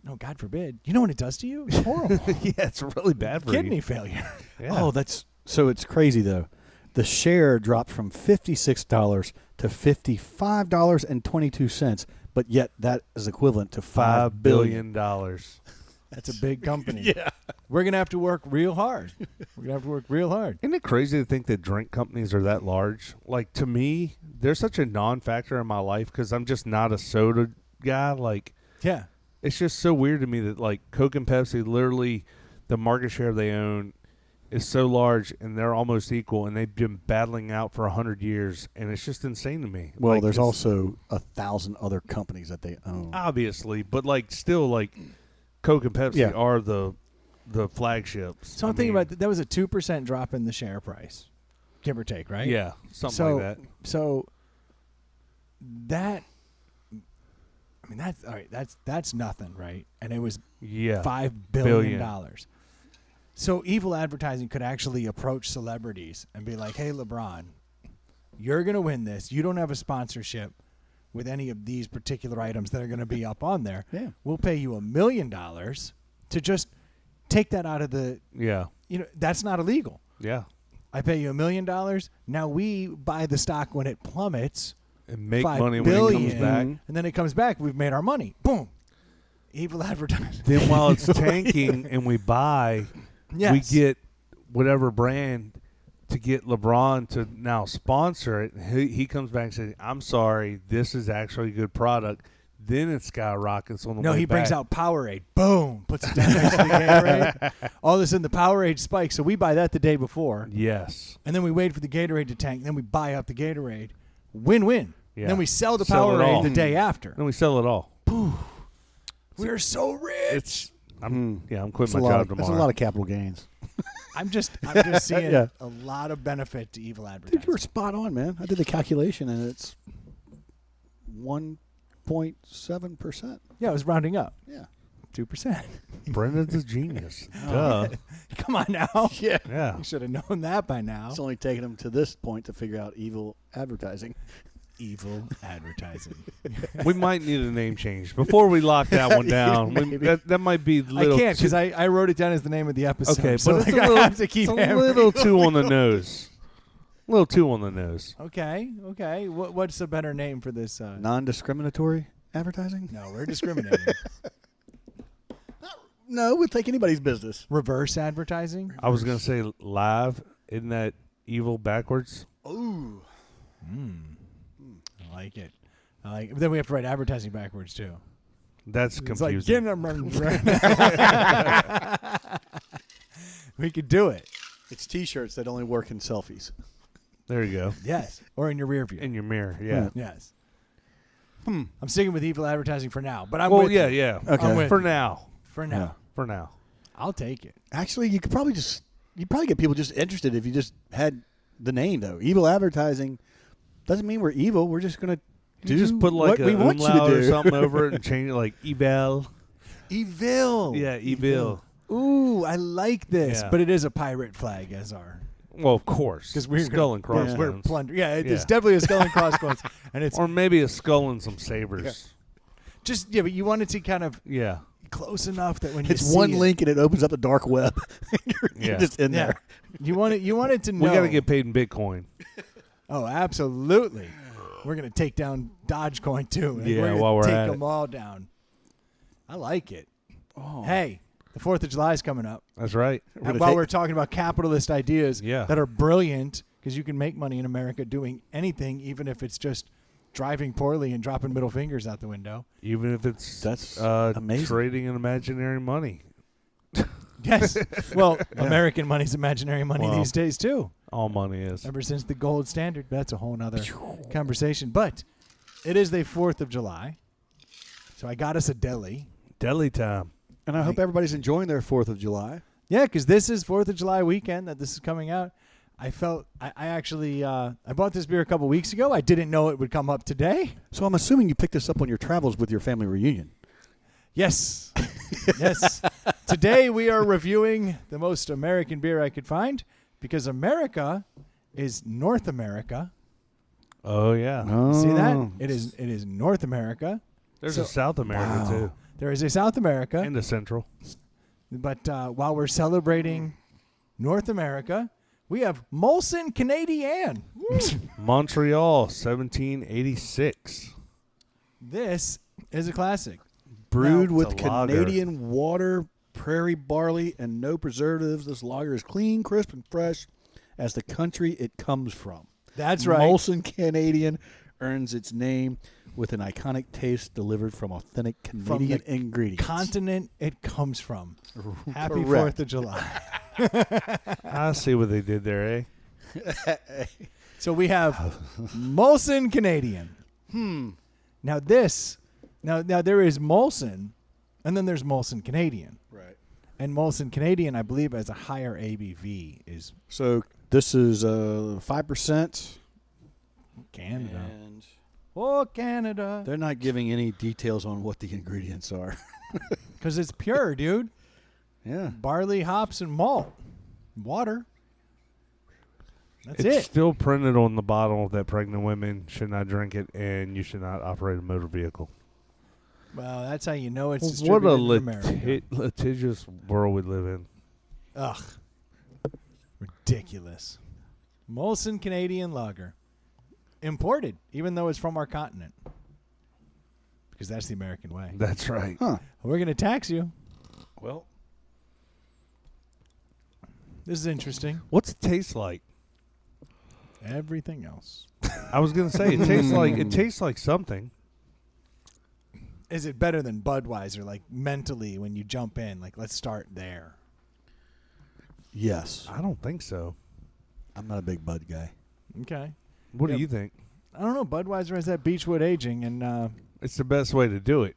No, God forbid. You know what it does to you? It's horrible. Yeah, it's really bad for Kidney you. failure. Yeah. Oh, that's so it's crazy though. The share dropped from $56 to $55.22, but yet that is equivalent to $5 billion. That's a big company. Yeah. We're going to have to work real hard. Isn't it crazy to think that drink companies are that large? Like, to me, they're such a non-factor in my life because I'm just not a soda guy. Like, Yeah. it's just so weird to me that, like, Coke and Pepsi, literally, the market share they own is so large, and they're almost equal, and they've been battling out for 100 years, and it's just insane to me. Well, Like, there's it's- also 1,000 other companies that they own. obviously, but, like, still, like, Coke and Pepsi Yeah. are the flagships. So I'm thinking about that was a 2% drop in the share price, give or take, right? Yeah, something like that. So that, I mean, that's all right. That's nothing, right? And it was Yeah. $5 billion. So evil advertising could actually approach celebrities and be like, "Hey, LeBron, you're going to win this. You don't have a sponsorship with any of these particular items that are going to be up on there. Yeah. We'll pay you $1 million to just take that out of the. Yeah. That's not illegal. Yeah. I pay you $1 million. Now we buy the stock when it plummets, And make $5 money when it billion, comes back. and then it comes back. We've made our money. Boom. Evil advertising. Then while it's tanking and we buy, Yes. we get whatever brand to get LeBron to now sponsor it. He comes back and says, "I'm sorry, this is actually a good product." Then it skyrockets on the No, way he brings back. out Powerade. Boom. Puts it down next to the Gatorade. All of a sudden, the Powerade spikes. So we buy that the day before. Yes. And then we wait for the Gatorade to tank. Then we buy up the Gatorade. Win-win. Yeah. Then we sell the Sell it all. Powerade the day after. Then we sell it all. We're so rich. I'm That's quitting a my lot. job That's tomorrow. a lot of capital gains. I'm just seeing Yeah. a lot of benefit to evil advertising. Dude, you were spot on, man. I did the calculation, and it's 1.7%. Yeah, it was rounding up. Yeah. 2%. Brendan's a genius. Duh. Come on now. Yeah. Yeah. You should have known that by now. It's only taken them to this point to figure out evil advertising. Evil advertising. We might need a name change before we lock that one down. That might be I little. can't because I wrote it down as the name of the episode. Okay, so but it's like, a little, I have to keep it's a hammering. little too on the nose. A little too on the nose. Okay. What's a better name for this? Non-discriminatory advertising? No, we're discriminating. No, we'll take anybody's business. Reverse advertising. I was gonna say live. Isn't that evil backwards? Ooh. I like it. But then we have to write advertising backwards too. That's It's like confusing. we could do it. It's T-shirts that only work in selfies. There you go. Yes, or in your rear view. In your mirror. Yeah. Yes. I'm sticking with evil advertising for now, but I'm Well, with yeah, you. yeah. Okay. I'm with For you. now. For now. Yeah. For now. I'll take it. Actually, you'd probably get people just interested if you just had the name though. Evil advertising doesn't mean we're evil. We're just gonna do Just put like what we a want you to umlaut do. or something over it and change it like Evel. Evil. Yeah, Evil. Ooh, I like this. Yeah. But it is a pirate flag as our. Well, of course. Because we're skull and gonna- crossbones. We're plunder. Yeah, it's Yeah. definitely a skull and crossbones. And it's Or maybe a skull and some sabers. just, but you want it to kind of Yeah. close enough that when you It's see one it- link and it opens up the dark web. you're Yeah. just in Yeah. there. You want it to know. We got to get paid in Bitcoin. Oh, absolutely. We're going to take down Dogecoin too. Like, Yeah, we're gonna while we're take at them it. all down. I like it. Oh. Hey, the 4th of July is coming up. That's right. gonna While take- we're talking about capitalist ideas Yeah. that are brilliant, because you can make money in America doing anything, even if it's just driving poorly and dropping middle fingers out the window. Even if it's That's amazing. trading in imaginary money. Yes. Well, American money's imaginary money Well. these days too. All money is. Ever since the gold standard, that's a whole nother conversation. But it is the 4th of July, so I got us a deli. Deli time. And I hope everybody's enjoying their 4th of July. Yeah, because this is 4th of July weekend that this is coming out. I felt I actually I bought this beer a couple weeks ago. I didn't know it would come up today. So I'm assuming you picked this up on your travels with your family reunion. Yes. Yes. Today we are reviewing the most American beer I could find because America is North America. Oh, yeah. Oh. See that? It is North America. There's So- a South America, Wow. too. There is a South America. And a Central. But while we're celebrating North America, we have Molson Canadian. Montreal, 1786. This is a classic. Brewed No, with it's a lager. Canadian water, prairie barley, and no preservatives, this lager is clean, crisp, and fresh as the country it comes from. That's right. Molson Canadian earns its name with an iconic taste delivered from authentic Canadian ingredients. Continent it comes from. Happy Correct. 4th of July. I see what they did there, eh? So we have Molson Canadian. Now there is Molson, and then there's Molson Canadian. Right. And Molson Canadian, I believe, has a higher ABV. Is So this is 5%. Canada. And Oh, Canada. they're not giving any details on what the ingredients are. Because it's pure, dude. Yeah. Barley, hops, and malt. Water. That's It's it. still printed on the bottle that pregnant women should not drink it and you should not operate a motor vehicle. Well, that's how you know it's What distributed a in America. litigious world we live in. Ugh. Ridiculous. Molson Canadian Lager. Imported, even though it's from our continent. Because that's the American way. That's right. Huh. We're going to tax you. Well, This is interesting. What's it taste like? Everything else. I was gonna say it tastes like something. Is it better than Budweiser, like mentally when you jump in? Like, let's start there. yes. I don't think so. I'm not a big Bud guy. Okay. What Yep. do you think? I don't know. Budweiser has that Beechwood aging, and It's the best way to do it.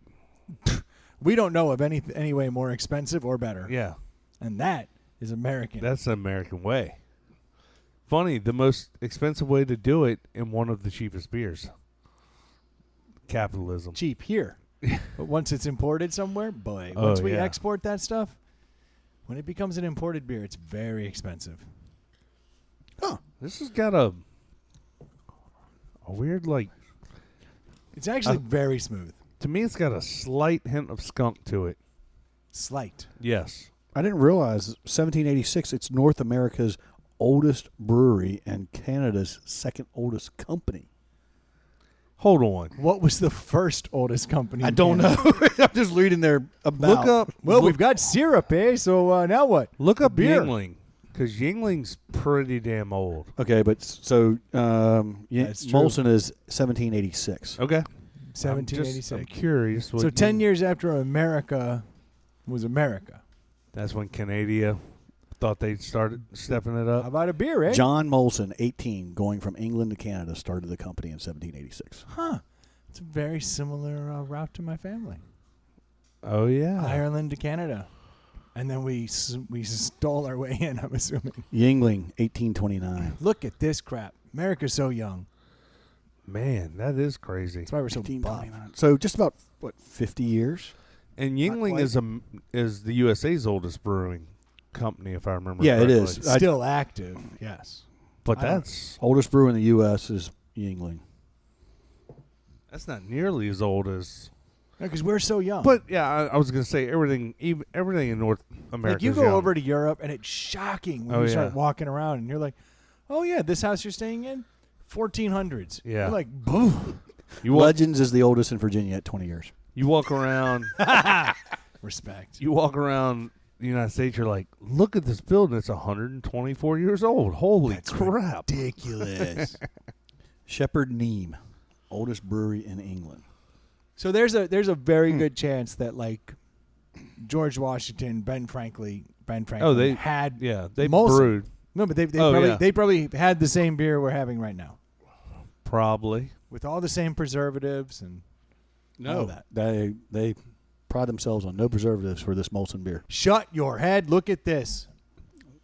we don't know of any way more expensive or better. Yeah, And that is American. that's the American way. Funny, the most expensive way to do it and one of the cheapest beers. Capitalism. cheap here. But once it's imported somewhere, boy, Oh, once we yeah. export that stuff, when it becomes an imported beer, it's very expensive. Huh. This has got a weird, like, It's actually very smooth. to me it's got a slight hint of skunk to it. Slight. Yes. I didn't realize 1786, it's North America's oldest brewery and Canada's second oldest company. Hold on. What was the first oldest company? I in don't Canada? know. I'm just reading there about. Look up. Well, look, we've got syrup, eh? So now what? look up beer. Yingling, because Yingling's pretty damn old. Okay, but so That's true. Molson is 1786. Okay. I'm 1786. curious. So 10 years after America was America. That's when Canada thought they'd started stepping it How up. about a beer, eh? John Molson, 18, going from England to Canada, started the company in 1786. Huh. It's a very similar route to my family. Oh yeah. Ireland to Canada, and then we stole our way in. I'm assuming. Yingling, 1829. Look at this crap. America's so young. Man, that is crazy. That's why we're so buff. 1829. So just about 50 years. And Yingling is the USA's oldest brewing company, if I remember. Yeah, correctly. it is. Still active. Yes. But I don't- that's Oldest brewer in the U.S. is Yingling. not nearly as old as. Because we're so young. But yeah, I was gonna say everything in North America. like you go over to Europe, and it's shocking when you start walking around, and you're like, "Oh yeah, this house you're staying in, 1400s." Yeah. You're like, "Boo." Legends is the oldest in Virginia at 20 years. You walk around. Respect. You walk around the United States. You're like, look at this building. It's 124 years old. Holy crap! Ridiculous. Shepherd Neame, oldest brewery in England. So there's a very good chance that like George Washington, Ben Franklin had they Molson. brewed No, but yeah. they probably had the same beer we're having right now probably. with all the same preservatives and all that. They pride themselves on no preservatives for this Molson beer. Shut your head. Look at this.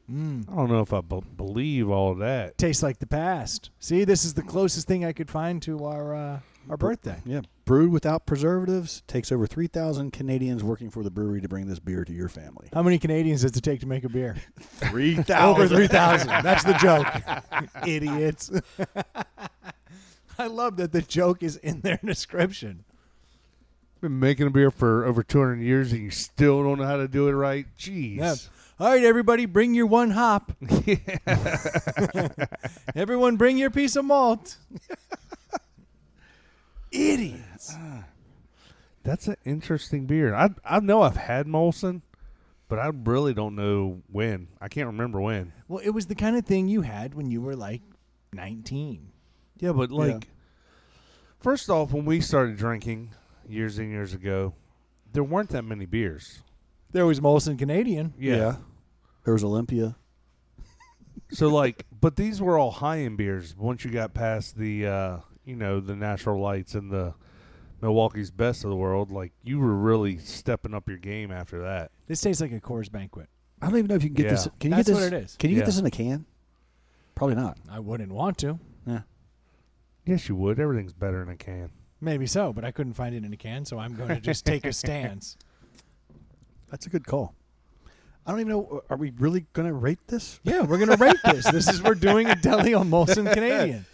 I don't know if I believe all of that. Tastes like the past. See, this is the closest thing I could find to our birthday. Yeah, brewed without preservatives. Takes over 3,000 Canadians working for the brewery to bring this beer to your family. How many Canadians does it take to make a beer? 3,000. Over 3,000. That's the joke. Idiots. I love that the joke is in their description. Been making a beer for over 200 years and you still don't know how to do it right. Jeez. Yeah. All right, everybody, bring your one hop. Everyone, bring your piece of malt. Idiots. That's an interesting beer. I know I've had Molson, but I really don't know when. I can't remember when. Well, it was the kind of thing you had when you were like 19. Yeah, but first off, when we started drinking years and years ago, there weren't that many beers. There was Molson Canadian. Yeah. There was Olympia. So but these were all high-end beers. Once you got past the, the Natural Lights and the Milwaukee's Best of the world, you were really stepping up your game after that. This tastes like a Coors Banquet. I don't even know if you can get this. Can you That's get this? what it is. Can you get this in a can? Probably not. I wouldn't want to. Yeah. Yes, you would. Everything's better in a can. Maybe so, but I couldn't find it in a can, so I'm going to just take a stance. That's a good call. I don't even know. Are we really going to rate this? Yeah, we're going to rate this. We're doing a deli on Molson Canadian.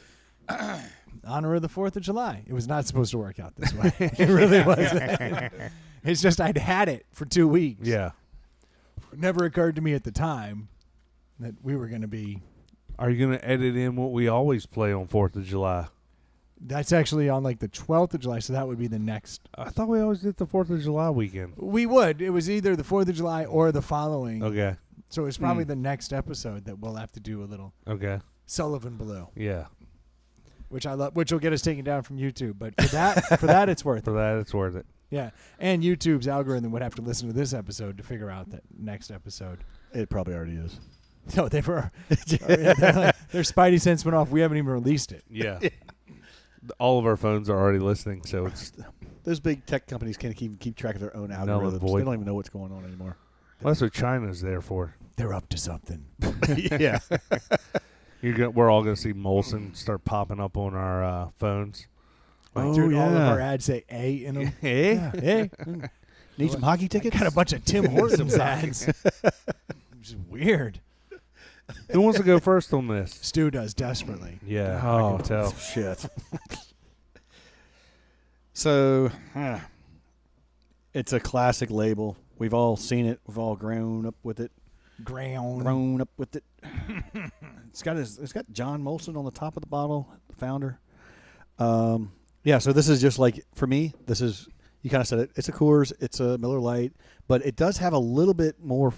Honor of the 4th of July. It was not supposed to work out this way. It really wasn't. It's just I'd had it for 2 weeks. Yeah. It never occurred to me at the time that we were going to be. Are you going to edit in what we always play on 4th of July? That's actually on the 12th of July, so that would be the next. I thought we always did the 4th of July weekend. We would. It was either the 4th of July or the following. Okay. So it's probably the next episode that we'll have to do a little Okay. Sullivan Blue, Yeah. which I love, which will get us taken down from YouTube. But for that, it's worth For it. that, it's worth it. Yeah, and YouTube's algorithm would have to listen to this episode to figure out that next episode. It probably already is. No, they're their spidey sense went off. We haven't even released it. Yeah. All of our phones are already listening, so it's. Those big tech companies can't keep track of their own Null and algorithms. void. They don't even know what's going on anymore. Well, that's what China's there for. They're up to something. Yeah. We're all going to see Molson start popping up on our phones. Dude, all of our ads say A in them. Hey? Hey, Need some hockey tickets? got a bunch of Tim Hortons ads. Which is weird. Who wants to go first on this? Stu does desperately. Yeah, I can tell. Shit. So, it's a classic label. We've all seen it. We've all grown up with it. Ground. It's got John Molson on the top of the bottle, the founder. Yeah, so this is just for me, this is, you kind of said it, it's a Coors, it's a Miller Lite, but it does have a little bit more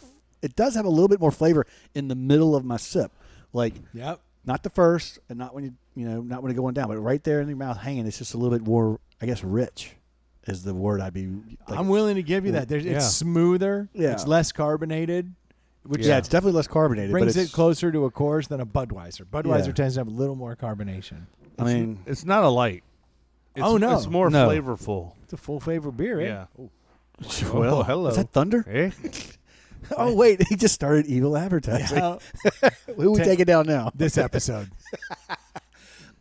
flavor in the middle of my sip. Yep. Not the first, and not when not when it going down, but right there in your mouth hanging, it's just a little bit more, I guess, rich is the word I'd be. I'm willing to give you that. It's smoother. Yeah. It's less carbonated. Which it's definitely less carbonated. brings but it closer to a Coors than a Budweiser. Budweiser Yeah. tends to have a little more carbonation. I mean, It's not a light. It's, Oh, no. It's more No. flavorful. It's a full flavor beer, eh? Yeah. Well, hello. Is that thunder? Hey, Oh, wait. He just started evil advertising. Yeah. Who we take it down now? This episode.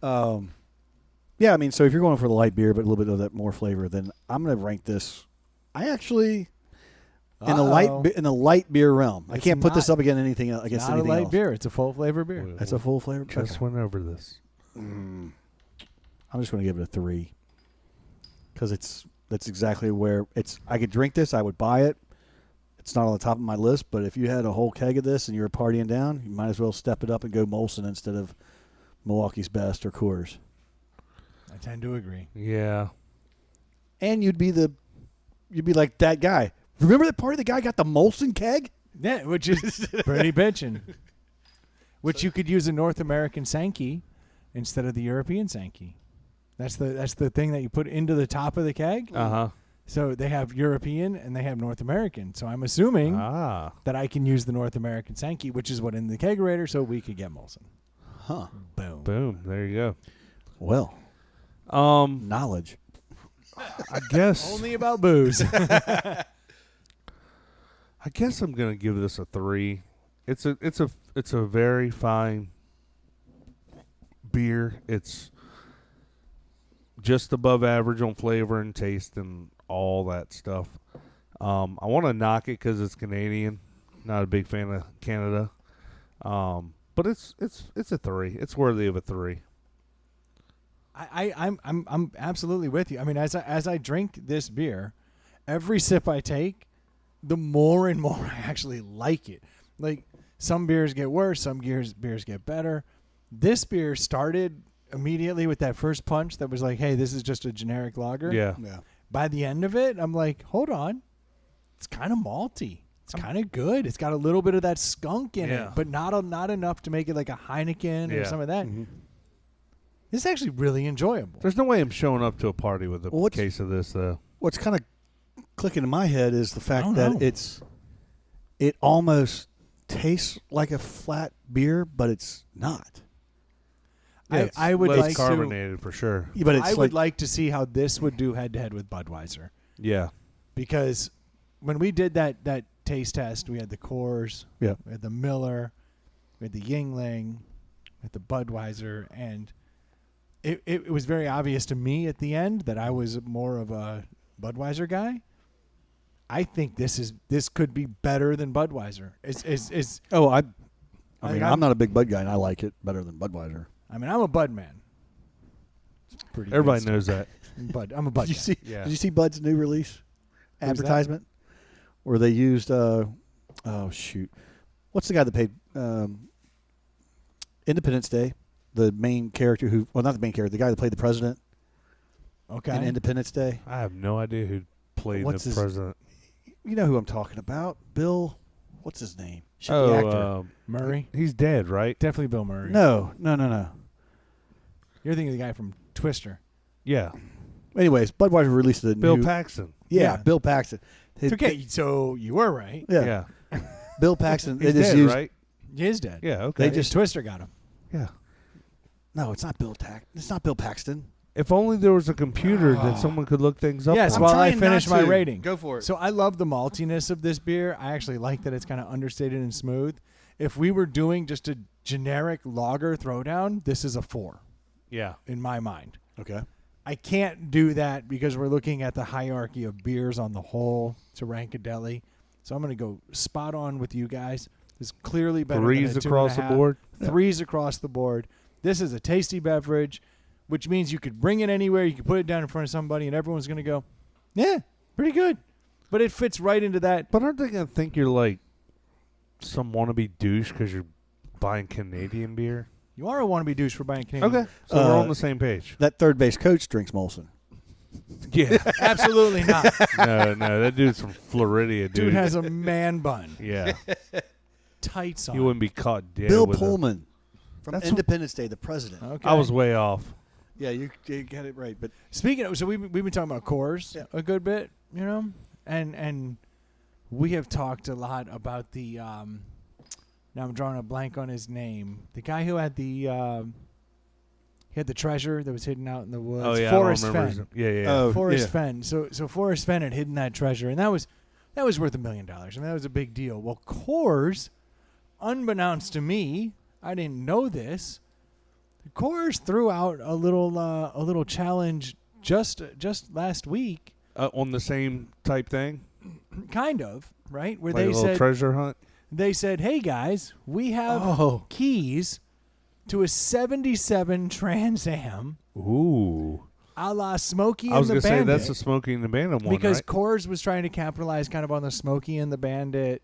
Yeah, I mean, so if you're going for the light beer but a little bit of that more flavor, then I'm going to rank this. I actually in the light beer realm. I It's can't put this not- up against anything else. Against Not a anything light else. beer. It's a full flavor beer. That's a full flavor. just Okay. went over this. I'm just going to give it a 3 because that's exactly where it's. I could drink this. I would buy it. It's not on the top of my list, but if you had a whole keg of this and you were partying down, you might as well step it up and go Molson instead of Milwaukee's Best or Coors. I tend to agree. Yeah. And you'd be like that guy. Remember that party? The guy got the Molson keg. Yeah, which is pretty bitchin'. Which you could use a North American Sankey instead of the European Sankey. That's the thing that you put into the top of the keg. Uh So they have European and they have North American. So I'm assuming huh. that I can use the North American Sankey, which is what in the kegerator, so we could get Molson. Huh. Boom. Boom. There you Well, go. knowledge. I guess. Only about booze. I guess I'm gonna give this a 3. It's a very fine beer. It's just above average on flavor and taste and all that stuff. I want to knock it because it's Canadian. Not a big fan of Canada, but it's a 3. It's worthy of a 3. I'm absolutely with you. I mean, as I drink this beer, every sip I take, the more and more I actually like it. Like some beers get worse, some beers get better. This beer started immediately with that first punch that was like, hey, this is just a generic lager. Yeah. Yeah. By the end of it, I'm like, hold on. It's kind of malty. It's kind of good. It's got a little bit of that skunk in Yeah. it, but not enough to make it like a Heineken or Yeah. some of that. Mm-hmm. This is actually really enjoyable. There's no way I'm showing up to a party with a Well, what's- case of this, though. What's kind of clicking in my head is the I fact don't that know. it almost tastes like a flat beer, but it's not. I would less like to. carbonated for sure. Yeah, but it's I would like to see how this would do head to head with Budweiser, Yeah. because when we did that taste test, we had the Coors, Yeah. we had the Miller, we had the Yingling, we had the Budweiser, and it was very obvious to me at the end that I was more of a Budweiser guy. I think this could be better than Budweiser. It's Oh, I Like, mean, I'm- I'm not a big Bud guy, and I like it better than Budweiser. I mean, I'm a Bud man. It's pretty good Everybody stuff. knows that. But I'm a Bud. Did you guy. see? Yeah. Did you see Bud's new release that? advertisement where they used? Oh shoot, what's the guy that played Independence Day? The main character not the main character, the guy that played the president Okay. in Independence Day. I have no idea who played What's the his- president. You know who I'm talking about? Bill. What's his name? Should be actor. Murray. He's dead, right? Definitely Bill Murray. No. You're thinking of the guy from Twister. Yeah. Anyways, Budweiser released a Bill new. Paxton. Yeah, Yeah. Bill Paxton. It's okay. So you were right. Yeah, Bill Paxton. He's they just dead, used. right? He is dead. Yeah, okay. They just- Twister got him. yeah. No, it's not Bill It's not Bill Paxton. If only there was a computer that someone could look things up Yes, on. while I trying finish not my to. rating. Go for it. So I love the maltiness of this beer. I actually like that it's kind of understated and smooth. If we were doing just a generic lager throwdown, this is a 4 Yeah. in my mind. Okay. I can't do that because we're looking at the hierarchy of beers on the whole to rank a deli. So I'm going to go spot on with you guys. This is clearly better Threes than a across the 2.5. board? Threes across the board. This is a tasty beverage, which means you could bring it anywhere. You could put it down in front of somebody, and everyone's going to go, yeah, pretty good. But it fits right into that. But aren't they going to think you're like some wannabe douche because you're buying Canadian beer? You are a wannabe douche for buying Canadian. Okay. So we're on the same page. That third base coach drinks Molson. Yeah. Absolutely not. no, that dude's from Floridia, dude. Dude has a man bun. Yeah. Tights on. He wouldn't be caught dead Bill with Pullman from That's Independence Day, the president. Okay. I was way off. Yeah, you got it right. But Speaking of, so we've been talking about Coors Yeah. a good bit, you know, and we have talked a lot about the. Now I'm drawing a blank on his name. The guy who had the He had the treasure that was hidden out in the woods. Oh yeah, Forrest I don't remember Fenn. Yeah. Oh, Forrest yeah. Fenn. So Forrest Fenn had hidden that treasure, and that was worth $1 million. I mean, that was a big deal. Well, Coors, unbeknownst to me, I didn't know this. Coors threw out a little challenge just last week, On the same type thing, kind of, right? Where like they a little said treasure hunt. they said, "Hey guys, we have keys to a '77 Trans Am, Ooh, a la Smokey I was and the gonna say Bandit." that's the Smokey and the Bandit one, because right? Coors was trying to capitalize kind of on the Smokey and the Bandit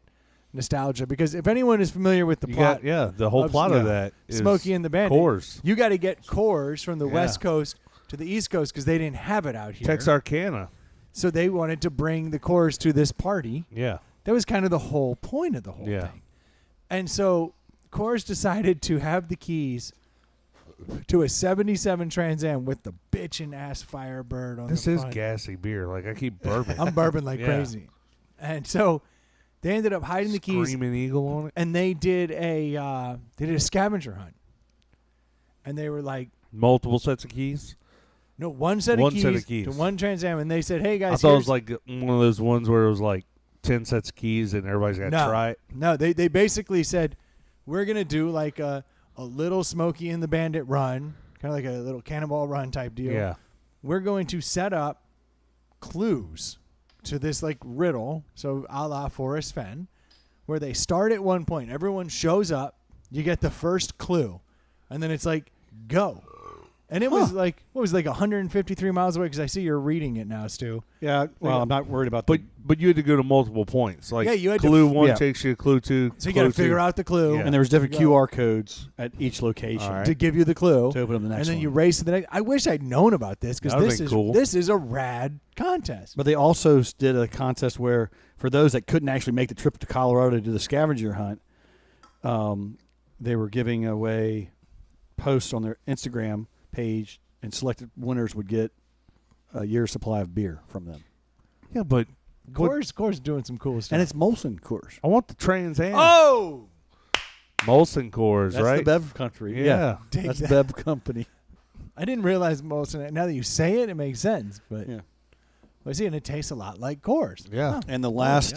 nostalgia. Because if anyone is familiar with the You plot, got, the whole plot of that is Smokey and the Bandit, Coors, you got to get Coors from the Yeah. West Coast to the East Coast because they didn't have it out here. Texarkana. So they wanted to bring the Coors to this party. Yeah, That was kind of the whole point of the whole Yeah. thing. And so Coors decided to have the keys to a '77 Trans Am with the bitchin' ass Firebird on this the is front. gassy beer. Like I keep burping. I'm burping like Yeah. crazy. And so they ended up hiding the keys, Screaming Eagle on it. and they did a scavenger hunt. And they were like, Multiple sets of keys. no, one set One of set of keys to keys. one Trans Am, and they said, "Hey I guys, thought it here's-" was like one of those ones where it was like 10 sets of keys and everybody's got to No. try it. No, they basically said, we're gonna do like a little Smokey and the Bandit run, kind of like a little Cannonball Run type deal. Yeah. We're going to set up clues to this like riddle, so a la Forrest Fenn, where they start at one point. Everyone shows up. You get the first clue, and then it's like go. And it was like, what was it, like 153 miles away? Because I see you're reading it now, Stu. Yeah, well, I'm not worried about But you had to go to multiple points. Like Yeah, you had to clue f- one yeah. takes you to clue two. So you got to figure out the clue Yeah. and there was different Go. QR codes at each location All right. to give you the clue. to open up the next And then one. you race to the next. I wish I'd known about this because That would've this been is cool. this is a rad contest. But they also did a contest where, for those that couldn't actually make the trip to Colorado to do the scavenger hunt, they were giving away posts on their Instagram page, and selected winners would get a year's supply of beer from them. Yeah, but Coors doing some cool stuff. And it's Molson Coors. I want the Trans Am. oh, Molson Coors, That's right? the Bev country. Yeah. take That's that. Bev company. I didn't realize most of it. Now that you say it, it makes sense. But Yeah. I see, and it tastes a lot like Coors. Yeah. And the last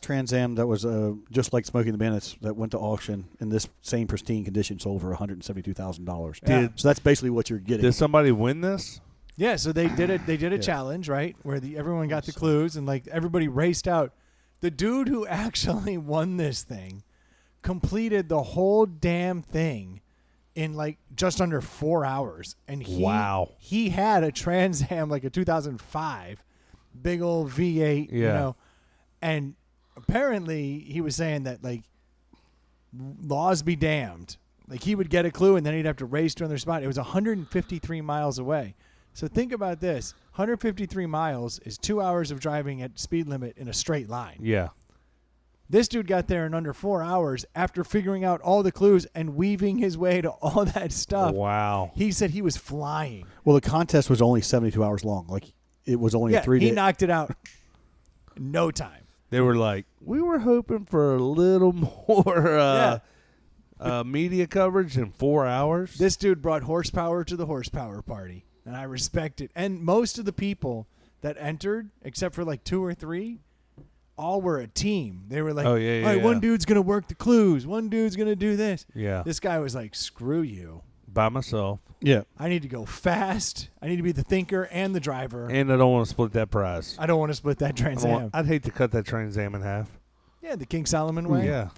Trans Am that was just like Smokey and the Bandits that went to auction in this same pristine condition sold for $172,000. Yeah. So that's basically what you're getting. Did somebody win this? Yeah, so they did it. They did a challenge, right, where everyone got the clues and like everybody raced out. The dude who actually won this thing completed the whole damn thing in like just under 4 hours, and Wow. he had a Trans Am, like a 2005, big old V8, you Yeah. know, and apparently he was saying that like laws be damned, like he would get a clue and then he'd have to race to another spot. It was 153 miles away. So think about this: 153 miles is 2 hours of driving at speed limit in a straight line. Yeah. This dude got there in under 4 hours after figuring out all the clues and weaving his way to all that stuff. Wow. He said he was flying. Well, the contest was only 72 hours long. Like, it was only a 3 he day. knocked it out in no time. They were like, we were hoping for a little more media coverage in 4 hours. This dude brought horsepower to the horsepower party, and I respect it. And most of the people that entered, except for like 2 or 3, all were a team. They were like, Oh, yeah, all right, yeah. one dude's going to work the clues. One dude's going to do this. Yeah. This guy was like, screw you. By myself. Yeah. I need to go fast. I need to be the thinker and the driver. And I don't want to split that prize. I don't want to split that Trans Am. I'd hate to cut that Trans Am in half. Yeah, the King Solomon way. Yeah.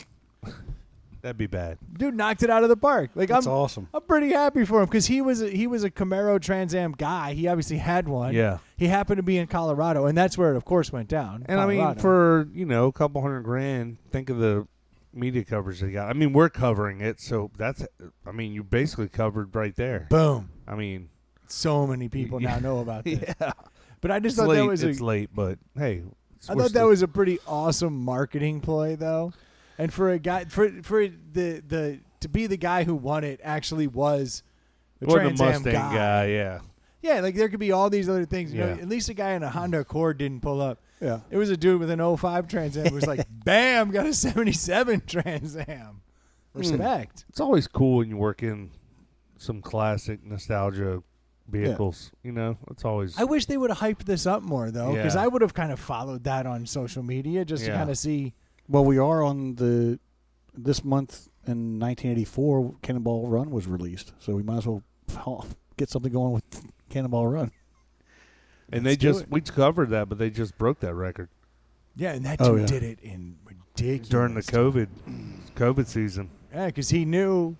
That'd be bad. Dude knocked it out of the park. Like That's I'm awesome. I'm pretty happy for him because he was a Camaro Trans Am guy. He obviously had one. Yeah. He happened to be in Colorado, and that's where it, of course, went down. And I mean, Colorado. for, a couple $100,000, think of the media coverage they got. I mean, we're covering it, so you basically covered right there. boom, I mean, so many people now know about this. yeah. But I just It's thought late, that was it's late, but hey. I thought that was a pretty awesome marketing ploy, though. And for a guy, for the to be the guy who won it actually was the the Trans Am Mustang guy, yeah. Yeah, like there could be all these other things. You know, Yeah. at least a guy in a Honda Accord didn't pull up. Yeah. It was a dude with an 05 Trans Am who was like, bam, got a 77 Trans Am. Respect. It's always cool when you work in some classic nostalgia vehicles. You know, it's always. I wish they would have hyped this up more though, because Yeah. I would have kind of followed that on social media just to Yeah. kind of see. Well, we are on this month in 1984. Cannonball Run was released, so we might as well get something going with Cannonball Run. and Let's do it. we covered that, but they just broke that record Yeah, and that dude Oh, yeah. did it in ridiculous during the COVID season. Yeah, because he knew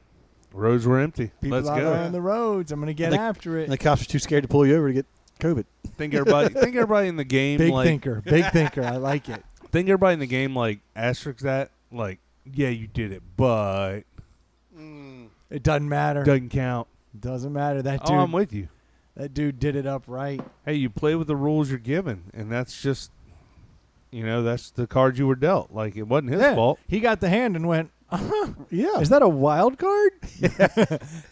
Roads were empty. people Let's out go. there on the roads. I'm going to get And after it. And the cops are too scared to pull you over to get COVID. Think everybody in the game Big like thinker. Big thinker. I like it. think everybody in the game like asterisk that like yeah you did it but It doesn't matter. doesn't count. Doesn't matter. That Oh, I'm dude. with you. That dude did it up right. Hey, you play with the rules you're given, and that's just that's the card you were dealt. Like it wasn't his fault. He got the hand and went. Yeah. Is that a wild card?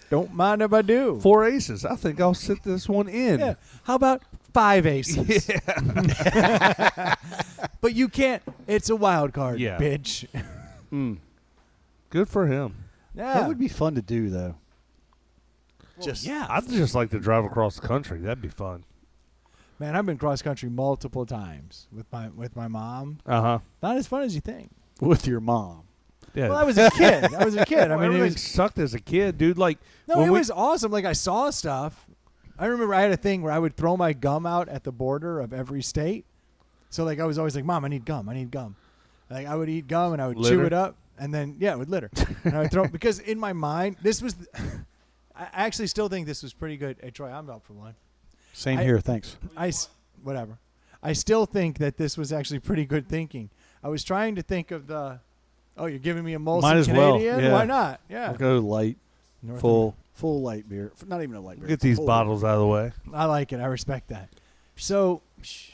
Don't mind if I do. 4 aces. I think I'll sit this one in. Yeah. How about 5 aces? But you can't. It's a wild card, Yeah. bitch. Good for him. Yeah. That would be fun to do, though. yeah. I'd just like to drive across the country. That'd be fun. Man, I've been cross country multiple times with my mom. Uh-huh. Not as fun as you think. With your mom. Yeah. Well, I was a kid. I was a kid. I mean, it everything was sucked as a kid, dude. Like no, when it we- was awesome. Like I saw stuff. I remember I had a thing where I would throw my gum out at the border of every state. So like I was always like, "Mom, I need gum. I need gum." Like I would eat gum and I would chew Litter? it up, and then it would litter. And I would throw because in my mind this was. I actually still think this was pretty good. Hey Troy, I'm up for one. Same I- here, thanks. Whatever. I still think that this was actually pretty good thinking. I was trying to think of the. Oh, you're giving me a Molson Might as well, Canadian? yeah. Why not? Yeah. I'll go light, North full light beer. Not even a light beer. Get these full bottles out of the way. I like it. I respect that. So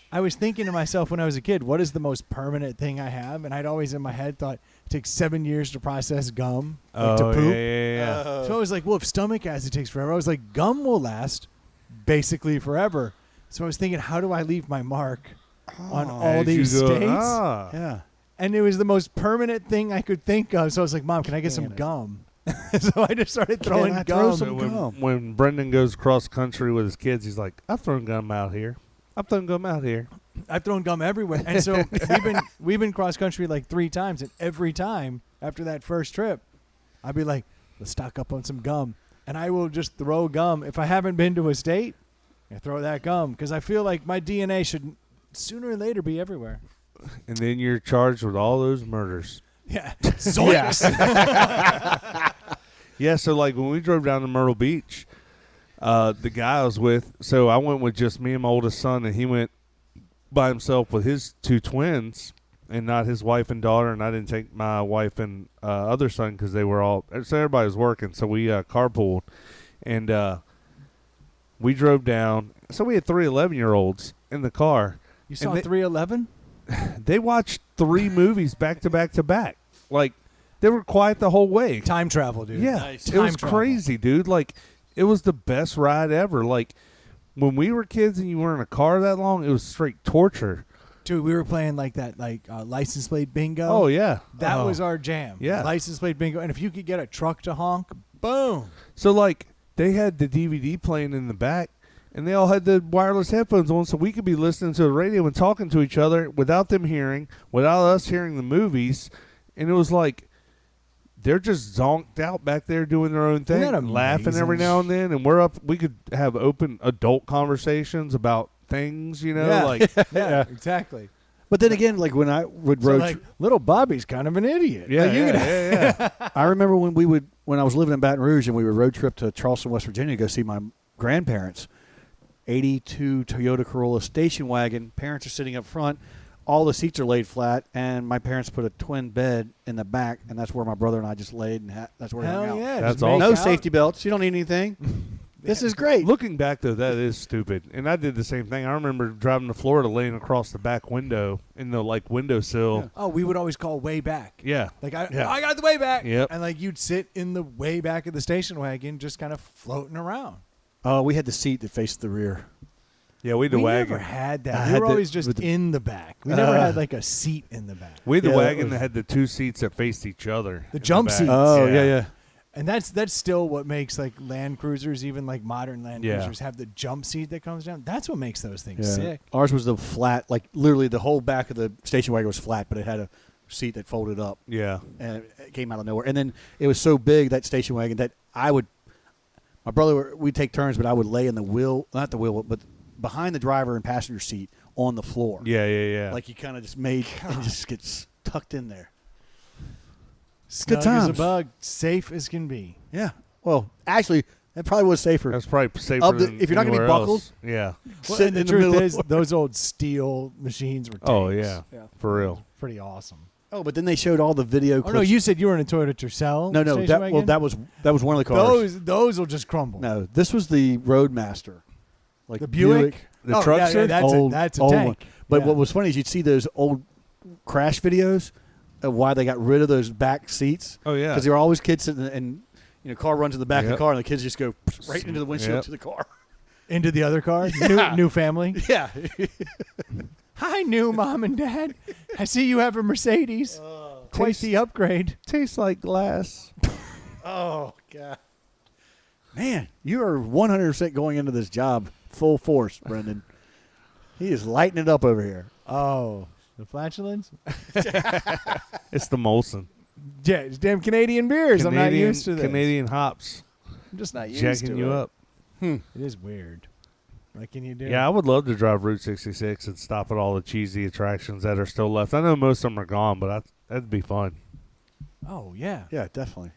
I was thinking to myself when I was a kid, what is the most permanent thing I have? And I'd always in my head thought it takes 7 years to process gum, like to poop. Yeah. So I was like, well, if stomach acid takes forever, I was like, gum will last basically forever. So I was thinking, how do I leave my mark on all As you these go, states? ah. Yeah. And it was the most permanent thing I could think of. So I was like, Mom, can I get some Can it? gum? So I just started throwing I throw gum. some gum? When Brendan goes cross country with his kids, he's like, "I've thrown gum out here. I've thrown gum out here." I've thrown gum everywhere. And so we've been cross country like 3 times, and every time after that first trip, I'd be like, let's stock up on some gum. And I will just throw gum. If I haven't been to a state, I throw that gum because I feel like my DNA should sooner or later be everywhere. And then you're charged with all those murders. Yeah. Zoinks. Yeah, so like when we drove down to Myrtle Beach, the guy I was with, so I went with just me and my oldest son, and he went by himself with his 2 twins and not his wife and daughter, and I didn't take my wife and other son because they were all, so everybody was working, so we carpooled, and we drove down. So we had 3 11-year-olds in the car. You saw they- 311? They watched 3 movies back to back to back. Like, they were quiet the whole way. Time travel, dude. Yeah, Nice. it was Time travel. crazy, dude. Like, it was the best ride ever. Like, when we were kids and you were in a car that long, it was straight torture. Dude, we were playing like that, license plate bingo. Oh, yeah. That Oh. was our jam. Yeah. License plate bingo. And if you could get a truck to honk, boom. So, like, they had the DVD playing in the back, and they all had the wireless headphones on, so we could be listening to the radio and talking to each other without them hearing, without us hearing the movies. And it was like, they're just zonked out back there doing their own thing, Isn't that laughing every amazing? now and then. And we're up, we could have open adult conversations about things, Yeah. like, Yeah, exactly. But then again, like when I would So road, like, little Bobby's kind of an idiot. yeah, Like, you yeah, could- yeah. I remember when I was living in Baton Rouge and we would road trip to Charleston, West Virginia to go see my grandparents. 82 Toyota Corolla station wagon. Parents are sitting up front. All the seats are laid flat, and my parents put a twin bed in the back, and that's where my brother and I just laid, and that's where we Hell hung out. yeah. That's just make awesome. No out. safety belts. You don't need anything. This is great. Looking back, though, that is stupid. And I did the same thing. I remember driving to Florida, laying across the back window in the, like, windowsill. Oh, we would always call way back. Yeah. Like, I Yeah. got the way back. Yep. And, like, you'd sit in the way back of the station wagon just kind of floating around. We had the seat that faced the rear. Yeah, we had the we wagon. never had I that. We had were the- always just with the- in the back. We never had, like, a seat in the back. We had the Yeah, that wagon was- that had the 2 seats that faced each other. in jump back. seats. Oh, yeah. And that's still what makes like Land Cruisers, even like modern Land Yeah. Cruisers, have the jump seat that comes down. That's what makes those things sick. Ours was the flat, like literally the whole back of the station wagon was flat, but it had a seat that folded up. Yeah. And it came out of nowhere. And then it was so big, that station wagon, that my brother, we'd take turns, but I would lay in the wheel, not the wheel, but behind the driver and passenger seat on the floor. Yeah. Like you kind of just made, and just gets tucked in there. Snug Good times. as a bug, safe as can be. Yeah. Well, actually, that probably was safer. That's probably safer Of the- than if you're not gonna be anywhere buckled. else. Yeah. Well, Sitting and the in the truth middle is, of- those old steel machines were tanks. Oh, yeah. For real. Pretty awesome. Oh, but then they showed all the video Oh clips. no, you said you were in a Toyota Tercel. No, station that wagon? that was one of the cars. Those will just crumble. No, this was the Roadmaster. Like The Buick? The Oh, trucks yeah, are that's a old tank. one. But Yeah. what was funny is you'd see those old crash videos of why they got rid of those back seats. Oh, yeah. Because there were always kids sitting and car runs in the back of the Yep. car and the kids just go right into the windshield Yep. to the car. Into the other car? New family? Yeah. Hi, new mom and dad. I see you have a Mercedes. Quite the upgrade. Tastes like glass. Oh, God. Man, you are 100% going into this job full force, Brendan. He is lighting it up over here. Oh, the flatulence? It's the Molson. Yeah, it's damn Canadian beers. I'm not used to this. Canadian hops. I'm just not used Jacking to you it. up. It is weird. What can you do? Yeah, I would love to drive Route 66 and stop at all the cheesy attractions that are still left. I know most of them are gone, but that'd be fun. Oh, yeah. Yeah, definitely.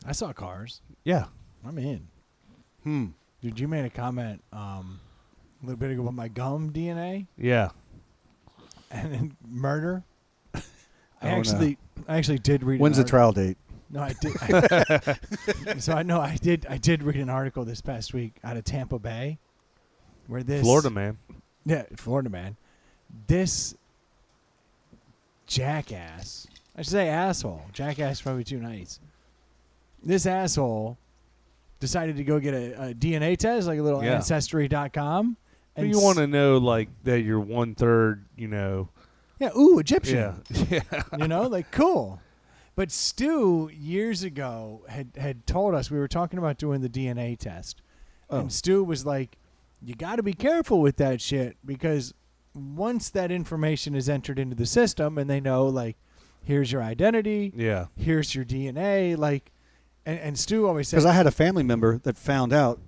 I saw cars. Yeah. I'm in. Dude, you made a comment a little bit ago about my gum DNA Yeah. and then murder. I Oh, actually did read. When's an the trial date? No, I did. So I know I did read an article this past week out of Tampa Bay, where this Florida man. Yeah, Florida man. This jackass. I should say asshole. Jackass is probably too nice. This asshole decided to go get a DNA test, like a little Yeah. ancestry.com. And you want to know, like, that you're 1/3, you know. Yeah, ooh, Egyptian. Yeah. You know, like, cool. But Stu, years ago, had told us, we were talking about doing the DNA test. Oh. And Stu was like, you got to be careful with that shit, because once that information is entered into the system and they know, like, here's your identity, Yeah. here's your DNA, like, and Stu always said, Because I had a family member that found out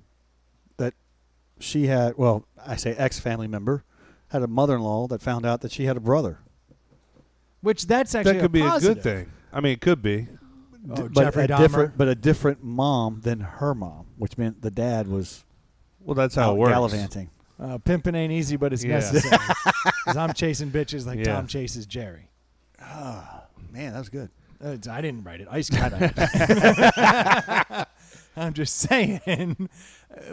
that she had, well, I say ex-family member, had a mother-in-law that found out that she had a brother. which that's actually That could be a positive. good thing. I mean, it could be. Oh, but Jeffrey a Dahmer. different mom than her mom, which meant the dad was Well, that's how out it works. gallivanting. Pimping ain't easy, but it's Yeah. necessary. 'Cause I'm chasing bitches like Yeah. Tom chases Jerry. Man, that was good. I didn't write it. Ice Cat. I'm just saying.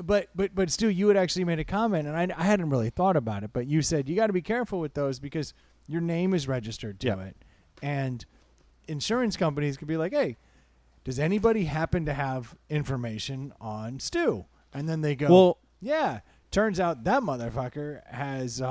But Stu, you had actually made a comment, and I hadn't really thought about it, but you said you got to be careful with those because your name is registered to it, and insurance companies could be like, "Hey, does anybody happen to have information on Stu?" And then they go, Well, "Yeah." Turns out that motherfucker has,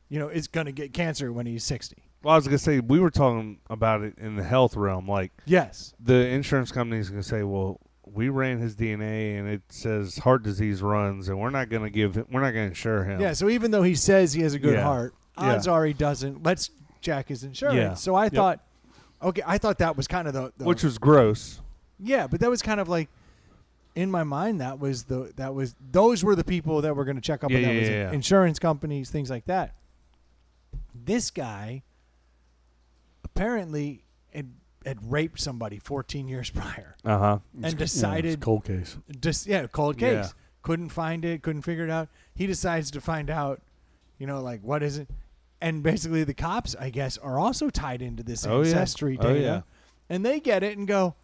is going to get cancer when he's 60. well, I was going to say, we were talking about it in the health realm. Like, Yes. the insurance company's going to say, well, we ran his DNA and it says heart disease runs, and we're not going to insure him. Yeah, so even though he says he has a good Yeah. heart, odds are he doesn't. Let's jack his insurance. Yeah. So I Yep. thought, I thought that was kind of the Which was gross. yeah, but that was kind of like in my mind those were the people that were going to check up on that. Was insurance companies, things like that. This guy apparently had raped somebody 14 years prior Uh-huh. and decided it's a cold case. cold case. Yeah. Couldn't find it, couldn't figure it out. He decides to find out, like, what is it? And basically the cops, I guess, are also tied into this ancestry data. yeah. And they get it and go,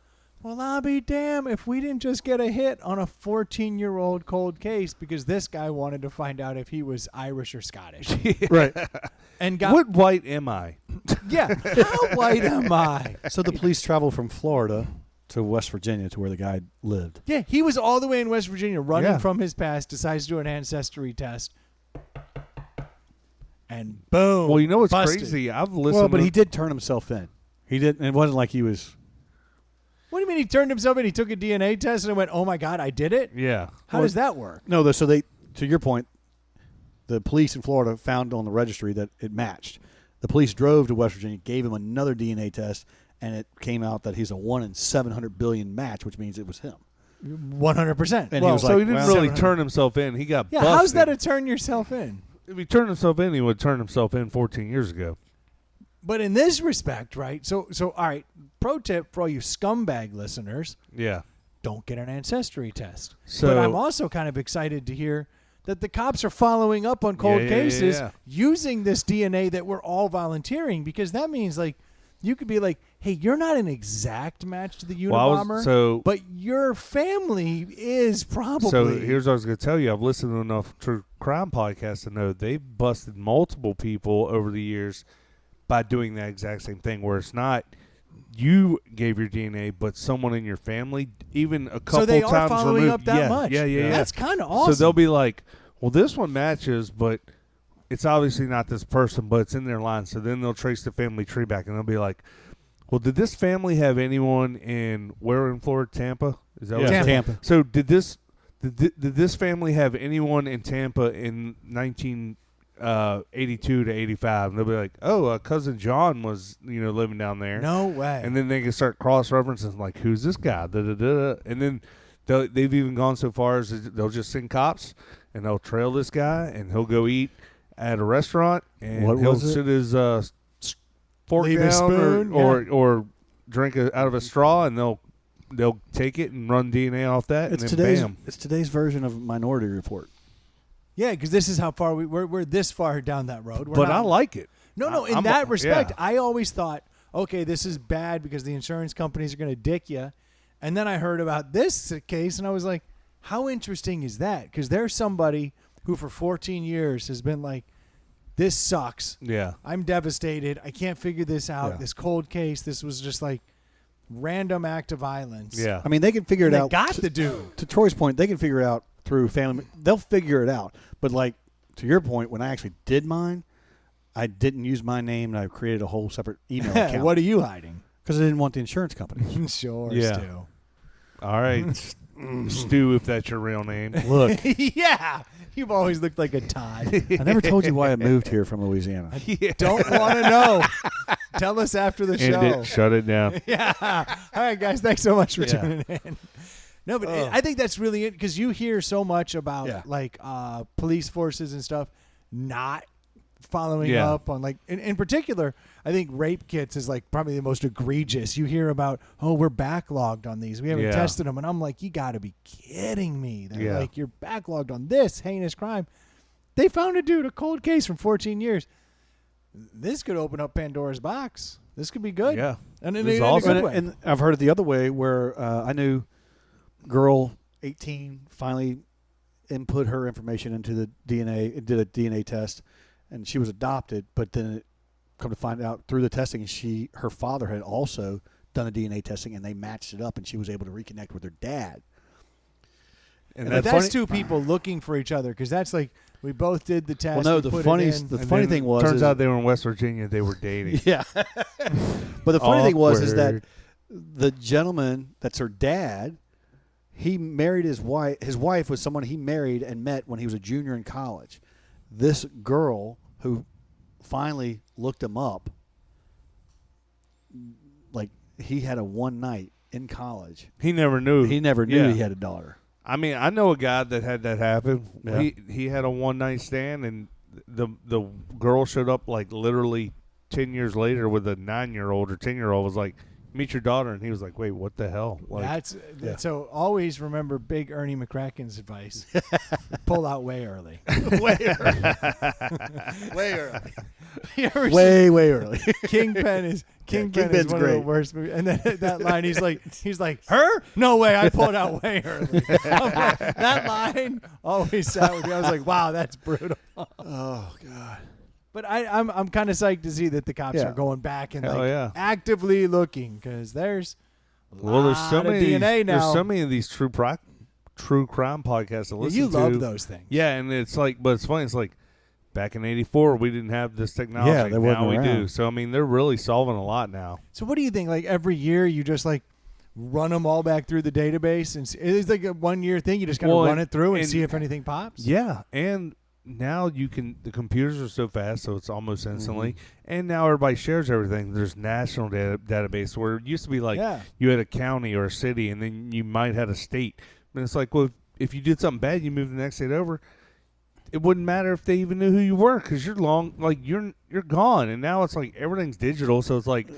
well, I'll be damned if we didn't just get a hit on a 14-year-old cold case because this guy wanted to find out if he was Irish or Scottish. Right. And got, What white am I? yeah, how white am I? So the police traveled from Florida to West Virginia to where the guy lived. Yeah, he was all the way in West Virginia running Yeah. from his past, decides to do an ancestry test. And boom. Well, you know what's busted. crazy? I've listened Well, but to he did turn himself in. He didn't. It wasn't like he was. What do you mean he turned himself in? He took a DNA test and went, "Oh my God, I did it." Yeah. How does that work? No, so they, to your point, the police in Florida found on the registry that it matched. The police drove to West Virginia, gave him another DNA test, and it came out that he's a 1 in 700 billion match, which means it was him. 100%. And he was So like, he didn't well, really 700. turn himself in. He got Yeah, busted. how's that a turn yourself in? If he turned himself in, he would turn himself in 14 years ago. But in this respect, right? So all right, pro tip for all you scumbag listeners, Yeah. don't get an ancestry test. So- but I'm also kind of excited to hear that the cops are following up on cold Yeah, cases yeah. using this DNA that we're all volunteering, because that means like you could be like, hey, you're not an exact match to the Unabomber, but your family is probably. So here's what I was going to tell you. I've listened to enough true crime podcasts to know they've busted multiple people over the years by doing that exact same thing, where it's not you gave your DNA, but someone in your family, even a couple so they are times following removed. up that yeah, much. Yeah. That's kind of awesome. So they'll be like, well, this one matches, but it's obviously not this person, but it's in their line. So then they'll trace the family tree back, and they'll be like, well, did this family have anyone where in Florida? Tampa? Is that what Yeah, it's Tampa. So did this family have anyone in Tampa in 1982 to 85? And they'll be like, oh, cousin John was living down there. No way. And then they can start cross-referencing, like, who's this guy? Da-da-da-da. And then they've even gone so far as they'll just send cops, and they'll trail this guy, and he'll go eat at a restaurant, and What he'll was it? sit his fork Leave down his spoon, or drink out of a straw, and they'll take it and run DNA off that, It's and then bam. today's version of Minority Report. Yeah, because this is how far we're this far down that road. We're But not- I like it. No. In I'm- that respect, yeah. I always thought, okay, this is bad because the insurance companies are going to dick you. And then I heard about this case, and I was like, how interesting is that? Because there's somebody who for 14 years has been like, this sucks. Yeah. I'm devastated. I can't figure this out. Yeah. This cold case, this was just like random act of violence. Yeah. I mean, they can figure it They out. got the dude. To Troy's point, they can figure it out through family. They'll figure it out. But like to your point, when I actually did mine, I didn't use my name, and I created a whole separate email account. What are you hiding? Because I didn't want the insurance company. Sure, Yeah. Stu. All right. Stu, if that's your real name. Look, Yeah. You've always looked like a Todd. I never told you why I moved here from Louisiana. Don't want to know. Tell us after the show. End it. Shut it down. Yeah. All right, guys. Thanks so much for Yeah. tuning in. No, but I think that's really it, because you hear so much about Yeah. like police forces and stuff not following Yeah. up on like in particular. I think rape kits is like probably the most egregious. You hear about, oh, we're backlogged on these. We haven't Yeah. tested them, and I'm like, you got to be kidding me. That, Yeah. Like you're backlogged on this heinous crime. They found a dude, a cold case from 14 years. This could open up Pandora's box. This could be good. Yeah. And in, This is in a awesome. good And, way. and I've heard it the other way, where I knew girl 18 finally input her information into the DNA, did a DNA test, and she was adopted. But then it come to find out through the testing, her father had also done the DNA testing, and they matched it up, and she was able to reconnect with her dad. And But that's that's funny. two people looking for each other, because that's like we both did the test. Well, no, we the put it funny in. the And funny then thing was turns is- out they were in West Virginia. They were dating. yeah. But the funny thing was is that Awkward. the gentleman that's her dad, he married his wife. His wife was someone he married and met when he was a junior in college. This girl who finally looked him up, like he had a one night in college. He never knew. He never knew Yeah. he had a daughter. I mean, I know a guy that had that happen. Yeah. He had a one night stand, and the girl showed up like literally 10 years later with a 9-year-old or 10-year-old. Was like, meet your daughter, and he was like, wait, what the hell? Like, That's yeah. so. Always remember Big Ernie McCracken's advice: pull out way early. Way early. Way early. You ever Way early. see Kingpin is Kingpin's one of the great. worst movies. And then that line, he's like, her? No way, I pulled out way early. I'm like, that line always sat with me. I was like, wow, that's brutal. Oh God. But I'm kind of psyched to see that the cops Yeah. are going back and Hell like yeah. actively looking, because there's a well, there's so lot of many. DNA now. There's so many of these true crime podcasts to listen you to. love those things. Yeah, and it's like, but it's funny. It's like back in '84, we didn't have this technology. Yeah, they wasn't now we do. around. So I mean, they're really solving a lot now. So what do you think? Like every year, you just like run them all back through the database, and it's like a 1-year thing. You just got to Well, run it through and and- see if anything pops. Yeah, and now the computers are so fast, so it's almost instantly. And now everybody shares everything. There's national database where it used to be like you had a county or a city, and then you might have a state. And it's like, well, if you did something bad, you move the next state over. It wouldn't matter if they even knew who you were because you're gone. And now it's like everything's digital, so it's like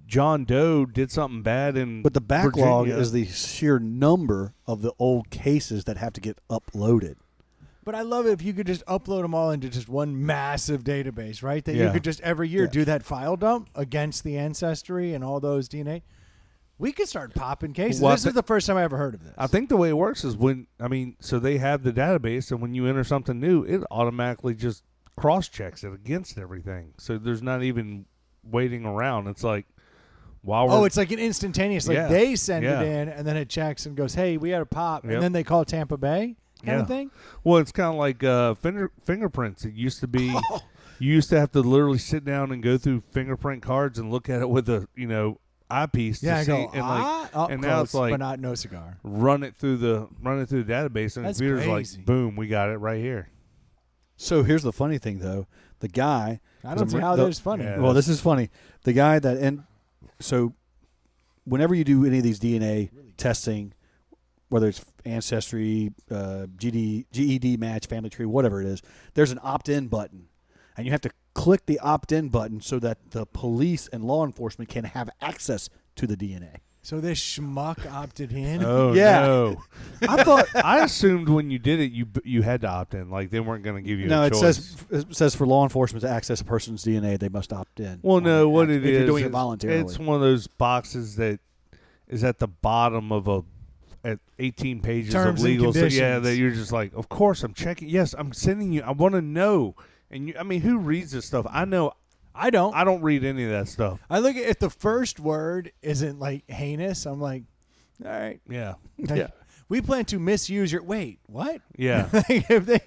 John Doe did something bad in But the backlog Virginia. is the sheer number of the old cases that have to get uploaded. But I love it if you could just upload them all into just one massive database, right? That you Yeah. could just every year do that file dump against the ancestry and all those DNA. We could start popping cases. Well, This is the first time I ever heard of this. I think the way it works is so they have the database, and when you enter something new, it automatically just cross-checks it against everything. So there's not even waiting around. It's like, it's like an instantaneous. Like they send Yeah. it in, and then it checks and goes, hey, we had a pop. Yep. And then they call Tampa Bay kind of thing. Well, it's kind of like fingerprints. It used to be, you used to have to literally sit down and go through fingerprint cards and look at it with a eyepiece to I see, go, and now it's like but no cigar. run it through the database, and That's the computer's crazy. like, boom, we got it right here. So here's the funny thing, though. The guy. I don't see how that's funny. Yeah. Well, this is funny. The guy so whenever you do any of these DNA testing, whether it's Ancestry, GED match, family tree, whatever it is, there's an opt-in button. And you have to click the opt-in button so that the police and law enforcement can have access to the DNA. So this schmuck opted in. Oh Yeah. no! I assumed when you did it, you had to opt in. Like they weren't going to give you. No, a it choice. says for law enforcement to access a person's DNA, they must opt in. Well, no, what it if is, you're doing it is voluntarily. it's one of those boxes that is at the bottom of at 18 pages Terms of and legal. So, yeah, conditions. that you're just like, of course I'm checking. Yes, I'm sending you. I want to know. And who reads this stuff? I know. I don't. I don't read any of that stuff. I look at if the first word isn't like heinous, I'm like, all right. Yeah, Like, we plan to misuse your. Wait, what? yeah. Like, if they,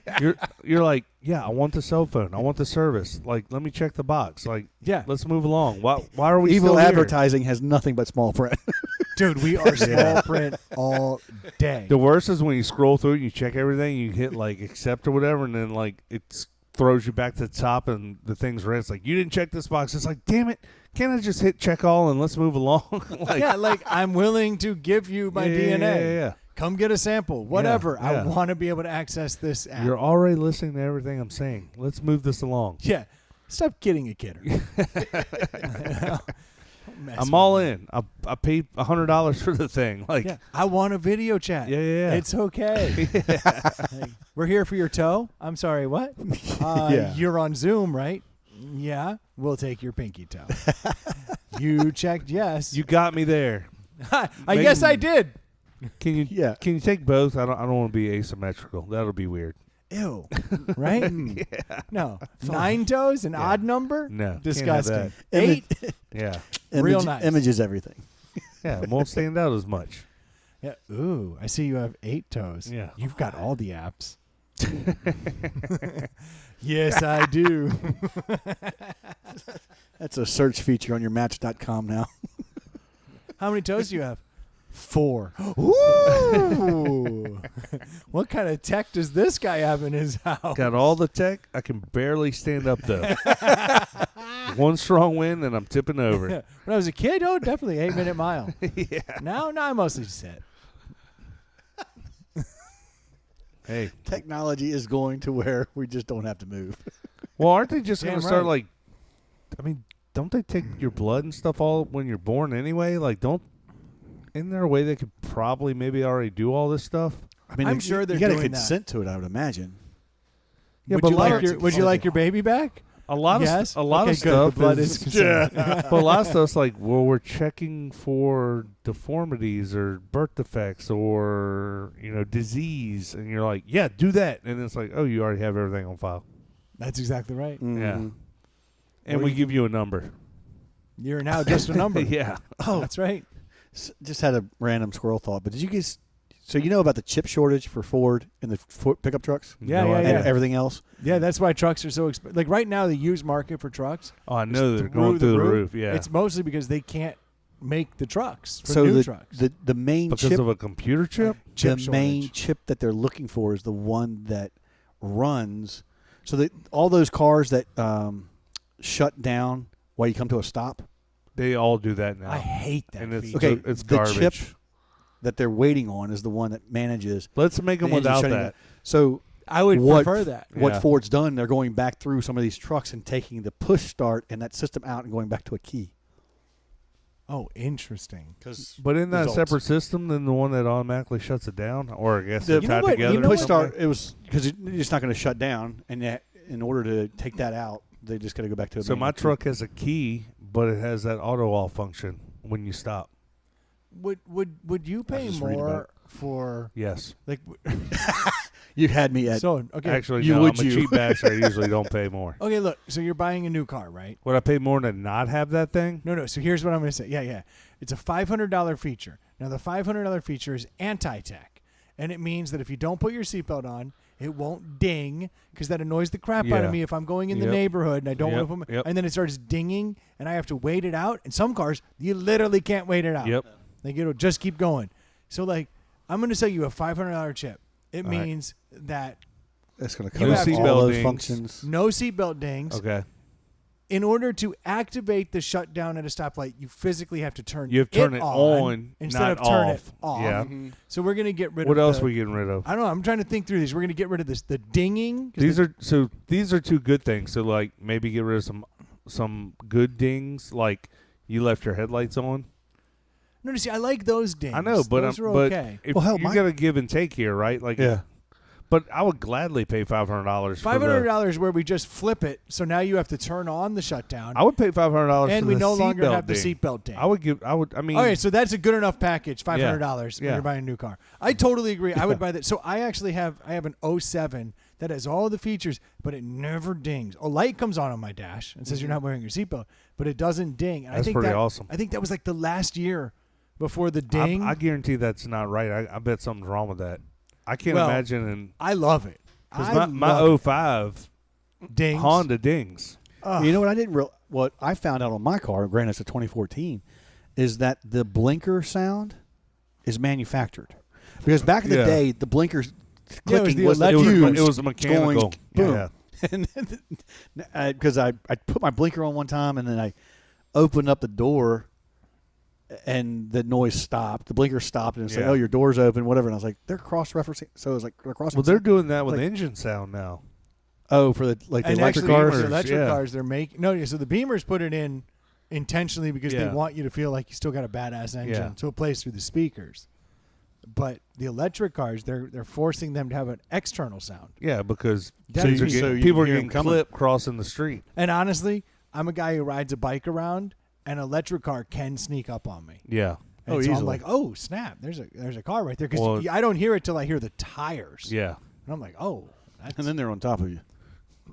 You're like, yeah. I want the cell phone. I want the service. Like, let me check the box. Like, yeah, let's move along. Why are we Evil still here? advertising has nothing but small print. dude, we are small print all day. The worst is when you scroll through and you check everything, you hit like accept or whatever, and then like it throws you back to the top and the thing's red. It's like, you didn't check this box. It's like, damn it, can't I just hit check all and let's move along? Like, Yeah, like I'm willing to give you my yeah, DNA. yeah. Come get a sample, whatever. Yeah. I want to be able to access this app. You're already listening to everything I'm saying. Let's move this along. Yeah, stop kidding a kidder. I'm all in. I paid $100 for the thing. Like, Yeah, I want a video chat. Yeah. It's okay. Like, we're here for your toe. I'm sorry, what? Yeah. You're on Zoom, right? Yeah, we'll take your pinky toe. You checked yes. you got me there. I guess I did. Can you? Yeah. Can you take both? I don't want to be asymmetrical. That'll be weird. Ew. Right? Yeah. No. 9 toes, an odd number? No. can't have Disgusting. that. 8? Yeah. Real nice. Images everything. Yeah. It won't stand out as much. Yeah. Ooh, I see you have 8 toes. Yeah. You've got all the apps. Yes, I do. That's a search feature on your Match.com now. How many toes do you have? 4. Ooh. What kind of tech does this guy have in his house? Got all the tech. I can barely stand up though. One strong wind and I'm tipping over. When I was a kid, definitely 8-minute mile. Yeah. Now I mostly sit. Hey. Technology is going to where we just don't have to move. Well, aren't they just going Damn to start right. like? Don't they take your blood and stuff all when you're born anyway? Like, isn't there a way they could probably maybe already do all this stuff? I mean, I'm sure they're you got to doing that. consent to it, I would imagine. Yeah, would but you a lot like of- would you like your baby back? A lot Yes? of a lot Okay, of good. stuff The blood is is consent. but a lot of stuff's like, well, we're checking for deformities or birth defects or disease, and you're like, yeah, do that, and it's like, oh, you already have everything on file. That's exactly right. Mhm. And Or we you- give you a number. You're now just a number. Yeah. Oh, That's right. just had a random squirrel thought. But did you guys? So you know about the chip shortage for Ford and the pickup trucks Yeah, No yeah, idea. yeah. and everything else? Yeah, that's why trucks are so expensive. Like right now, the used market for trucks Oh, I know is they're going through the roof. Yeah. It's mostly because they can't make the trucks for So new trucks. the main Because chip, of a computer chip. Chip the main shortage. chip that they're looking for is the one that runs. So that all those cars that shut down while you come to a stop, They all do that now. I hate that and it's feature. Okay, it's the garbage. chip that they're waiting on is the one that manages. Let's make them the engine without shutting that. down. So I would prefer that. what Yeah. Ford's done, they're going back through some of these trucks and taking the push start and that system out and going back to a key. Oh, interesting. But isn't that a results. separate system than the one that automatically shuts it down? Or I guess The- they're You tied know what? together. You know push what? start, it was because it's not going to shut down, and that, in order to take that out, they just got to go back to a So my manual key. truck has a key, but it has that auto off function when you stop. Would you pay just read about more it. for Yes. like? You had me at. So okay, Actually, you no. would I'm a you. cheap bastard. I usually don't pay more. okay. Look, so you're buying a new car, right? Would I pay more to not have that thing? No. So here's what I'm going to say. Yeah. It's a $500 feature. Now the $500 feature is anti-tech, and it means that if you don't put your seatbelt on, it won't ding because that annoys the crap out Yeah. of me if I'm going in the Yep. neighborhood and I don't Yep. want to put my, Yep. and then it starts dinging and I have to wait it out. And some cars you literally can't wait it out. Yep. Like it'll just keep going. So like I'm going to sell you a $500 chip. It All right. means that That's going to You cover have all to- those dings. functions. no seatbelt dings. Okay. In order to activate the shutdown at a stoplight, you physically have to turn You have to turn it on on, instead not of turn off. it off. Yeah. So we're going to get rid What of else the, we getting rid of? I don't know. I'm trying to think through these. We're going to get rid of the dinging. 'cause These are two good things. So like maybe get rid of some good dings, like you left your headlights on. No, see, I like those dings. I know, but those are but okay. if Well, hell, you my- got to give and take here, right? Like Yeah. But I would gladly pay $500. $500 where we just flip it, so now you have to turn on the shutdown, I would pay $500, and for we the no longer seatbelt have the ding. seatbelt ding. I mean, Okay, so that's a good enough package, $500 when Yeah. you're buying a new car. I totally agree. I would buy that. So I actually have an 07 that has all the features, but it never dings. A light comes on my dash and says you're not wearing your seatbelt, but it doesn't ding. And I That's think pretty that, awesome. I think that was like the last year before the ding. I guarantee that's not right. I bet something's wrong with that. I can't Well, imagine. And I love it. because my 05 dings. Honda dings. Ugh. You know what I didn't what I found out on my car, granted it's a 2014, is that the blinker sound is manufactured. Because back in the Yeah. day, the blinkers Yeah, it was clicking the was the electric- fuse It was mechanical. going boom. Yeah. And because I put my blinker on one time and then I opened up the door and the noise stopped. The blinker stopped and it said, Yeah. "Oh, your door's open," whatever. And I was like, "They're cross-referencing." So it was like they're cross. Well, they're doing that with engine sound now. Oh, for the the And electric actually, cars. the electric yeah. cars, they're making no. So the Beamers put it in intentionally because they Yeah. want you to feel like you still got a badass engine, Yeah. so it plays through the speakers. But the electric cars, they're forcing them to have an external sound. Yeah, because That's things are me. getting- So you people are hear 'em getting coming. clipped crossing the street. And honestly, I'm a guy who rides a bike around. An electric car can sneak up on me. Yeah. And Oh, so I'm easily. like, oh snap! There's a car right there because Well- I don't hear it till I hear the tires. Yeah. And I'm like, oh, that's, And then they're on top of you.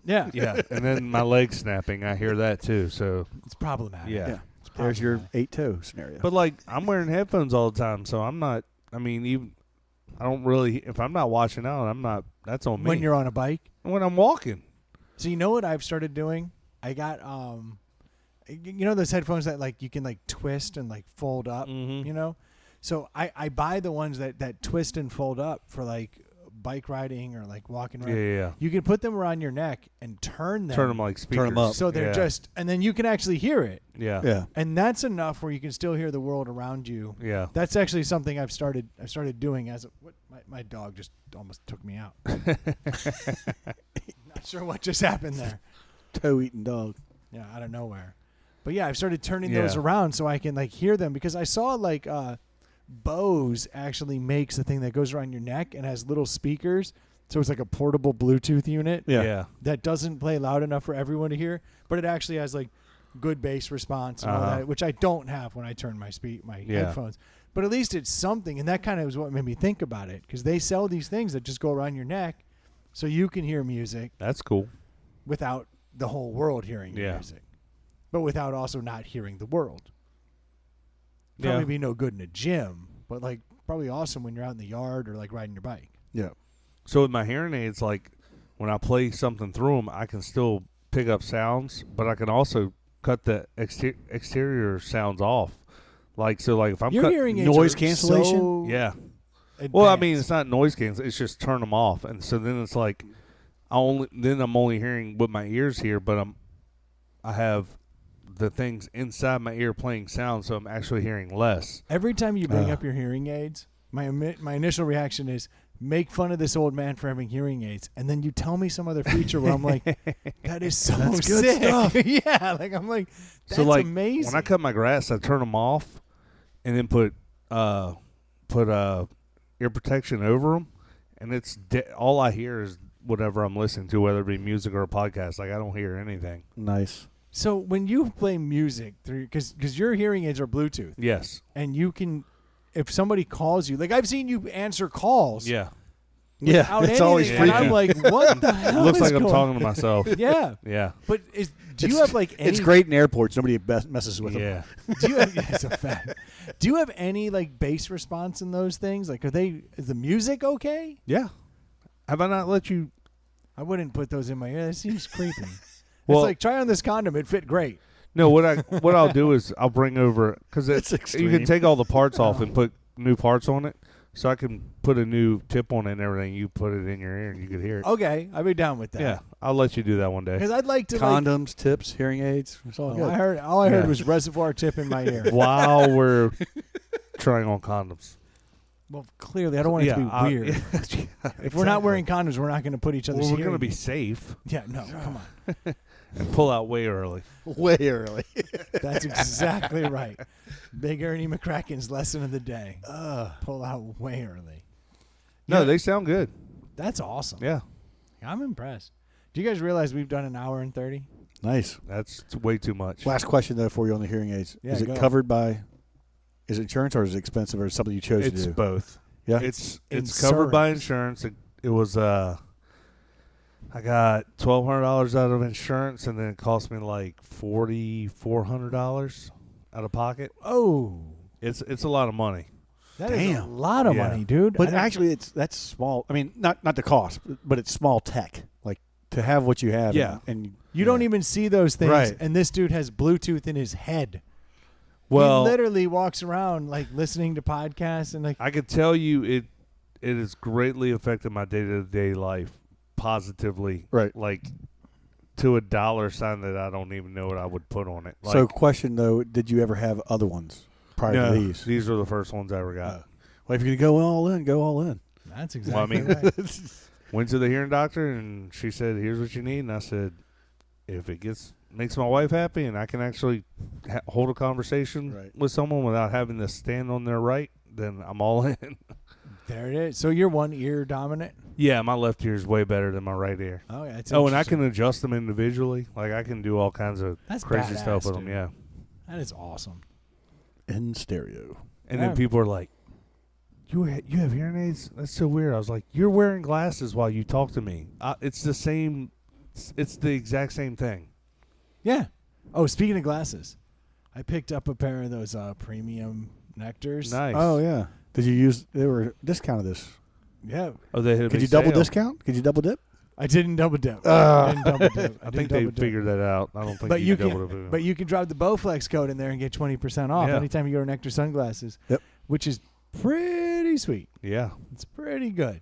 yeah, Yeah. And then my leg snapping, I hear that too. So, it's problematic. yeah. Yeah. It's There's your problematic. 8-toe scenario. But like, I'm wearing headphones all the time, so I'm not. I mean, even I don't really. If I'm not watching out, I'm not. That's on me. When you're on a bike. when I'm walking. So you know what I've started doing? I got you know those headphones that like you can like twist and like fold up, Mhm. you know? So I buy the ones that twist and fold up for like bike riding or like walking Yeah, around. yeah. You can put them around your neck and turn them. Turn them like speakers. 'em up. so they're Yeah. just and then you can actually hear it. Yeah. yeah. And that's enough where you can still hear the world around you. Yeah. That's actually something I've started doing as my dog just almost took me out. Not sure what just happened there. Toe-eating dog. Yeah, out of nowhere. But yeah, I've started turning Yeah. those around so I can like hear them because I saw like Bose actually makes a thing that goes around your neck and has little speakers. So it's like a portable Bluetooth unit Yeah. Yeah. that doesn't play loud enough for everyone to hear, but it actually has like good bass response and all Uh-huh. that, which I don't have when I turn my Yeah. headphones. But at least it's something, and that kind of is what made me think about it because they sell these things that just go around your neck, so you can hear music That's cool. without the whole world hearing your Yeah. music, but without also not hearing the world. Yeah. Probably be no good in a gym, but like probably awesome when you're out in the yard or like riding your bike. Yeah. So with my hearing aids, like when I play something through them, I can still pick up sounds, but I can also cut the exterior sounds off. Like if I'm Your hearing aids noise are cancellation? so yeah. Well, I mean, advanced. it's not noise cancel. It's just turn them off, and so then it's like I'm only hearing what my ears hear, but I have the things inside my ear playing sound, so I'm actually hearing less. Every time you bring up your hearing aids, my initial reaction is make fun of this old man for having hearing aids, and then you tell me some other feature where I'm like, that is so That's good sick. stuff. Yeah, like I'm like, that's so like amazing. when I cut my grass, I turn them off, and then put ear protection over them, and it's all I hear is whatever I'm listening to, whether it be music or a podcast. Like I don't hear anything. Nice. So when you play music through, because your hearing aids are Bluetooth, Yes. and you can, if somebody calls you, like I've seen you answer calls. Yeah. Yeah, without it's always anything, freaking. and I'm like, what the hell? It looks is like I'm going- talking to myself. Yeah, Yeah. but do you have like any? It's great in airports. Nobody messes with them. Yeah. Do you have, it's a fact. Do you have any like bass response in those things? Like, is the music okay? Yeah. Have I not let you? I wouldn't put those in my ear. That seems creepy. Well- it's like try on this condom. It fit great. No. What I'll do is I'll bring over because It's you extreme. can take all the parts off and put new parts on it, so I can put a new tip on it and everything. You put it in your ear and you could hear it. Okay, I'd be down with that. Yeah. I'll let you do that one day. because I'd like to. Like, Condoms, tips, hearing aids. It's all good. all I heard Yeah. was reservoir tip in my ear. While we're trying on condoms. Well, clearly, I don't want it to be weird. If we're not wearing condoms, we're not going to put each other's. Well, we're going to hearing be safe Yeah, no, come on. and pull out way early. Way early. That's exactly right. Big Ernie McCracken's lesson of the day. Pull out way early. No, Yeah. they sound good. That's awesome. Yeah. I'm impressed. Do you guys realize we've done an hour and 30? Nice. That's way too much. Last question though for you on the hearing aids. Yeah, is it go. covered by? Is it insurance or is it expensive or is it something you chose It's to do? both. Yeah. It's covered by insurance. It was I got $1,200 out of insurance, and then it cost me like $4,400 out of pocket. Oh, It's a lot of money. that is a Damn. lot of Yeah. money, dude. But actually, that's small. I mean, not the cost, but it's small tech. Like to have what you have. Yeah. And you don't even see those things. Right. And this dude has Bluetooth in his head. Well, he literally walks around like listening to podcasts and like. I could tell you it has greatly affected my day-to-day life positively. Right. Like to a dollar sign that I don't even know what I would put on it. Like, So, question though, did you ever have other ones prior no, to these? these are the first ones I ever got. Well, if you're gonna go all in, go all in. That's Well, I exactly mean, right. Went to the hearing doctor, and she said, "Here's what you need." And I said, "If it makes my wife happy, and I can actually hold a conversation Right. with someone without having to stand on their right, then I'm all in." There it is. So you're one ear dominant? Yeah, my left ear is way better than my right ear. Oh, yeah. It's Oh, and I interesting. can adjust them individually. Like I can do all kinds of That's crazy stuff badass, with them. dude. Yeah. That is awesome. In stereo. And Yeah. then people are like, you have hearing aids? That's so weird. I was like, you're wearing glasses while you talk to me. It's the same. It's the exact same thing. Yeah. Oh, speaking of glasses, I picked up a pair of those premium nectars. Nice. Oh yeah. Did you use? They were discounted this. Yeah. Oh, they had a Could big you double sale. discount? Could you double dip? I didn't double dip. I didn't double dip. I think they double dip. figured that out. I don't think But you double can, dip. but you can drop the Bowflex code in there and get 20% off Yeah. anytime you go to Nectar Sunglasses. Yep. Which is pretty sweet. Yeah. It's pretty good.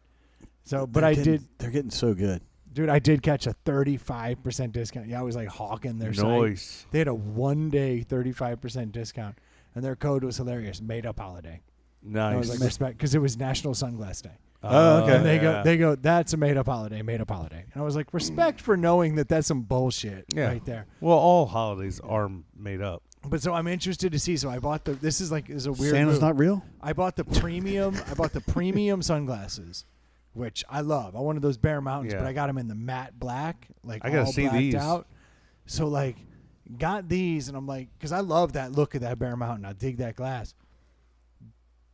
So, but I did, They're getting so good. dude. I did catch a 35% discount. Yeah, I was like hawking their site. Nice. They had a 1-day 35% discount, and their code was hilarious. Made up holiday. Nice. I was like, respect, because it was National Sunglass Day. Oh, okay. And yeah. they go, that's a made up holiday, made up holiday. And I was like, respect for knowing that that's some bullshit Yeah. right there. Well, all holidays are made up. But so I'm interested to see. So I bought this is a weird Santa's move. not real. I bought the premium sunglasses, which I love. I wanted those Bear Mountains, Yeah. but I got them in the matte black, like I gotta all see blacked these. out. So like, got these, and I'm like, because I love that look of that Bear Mountain. I dig that glass.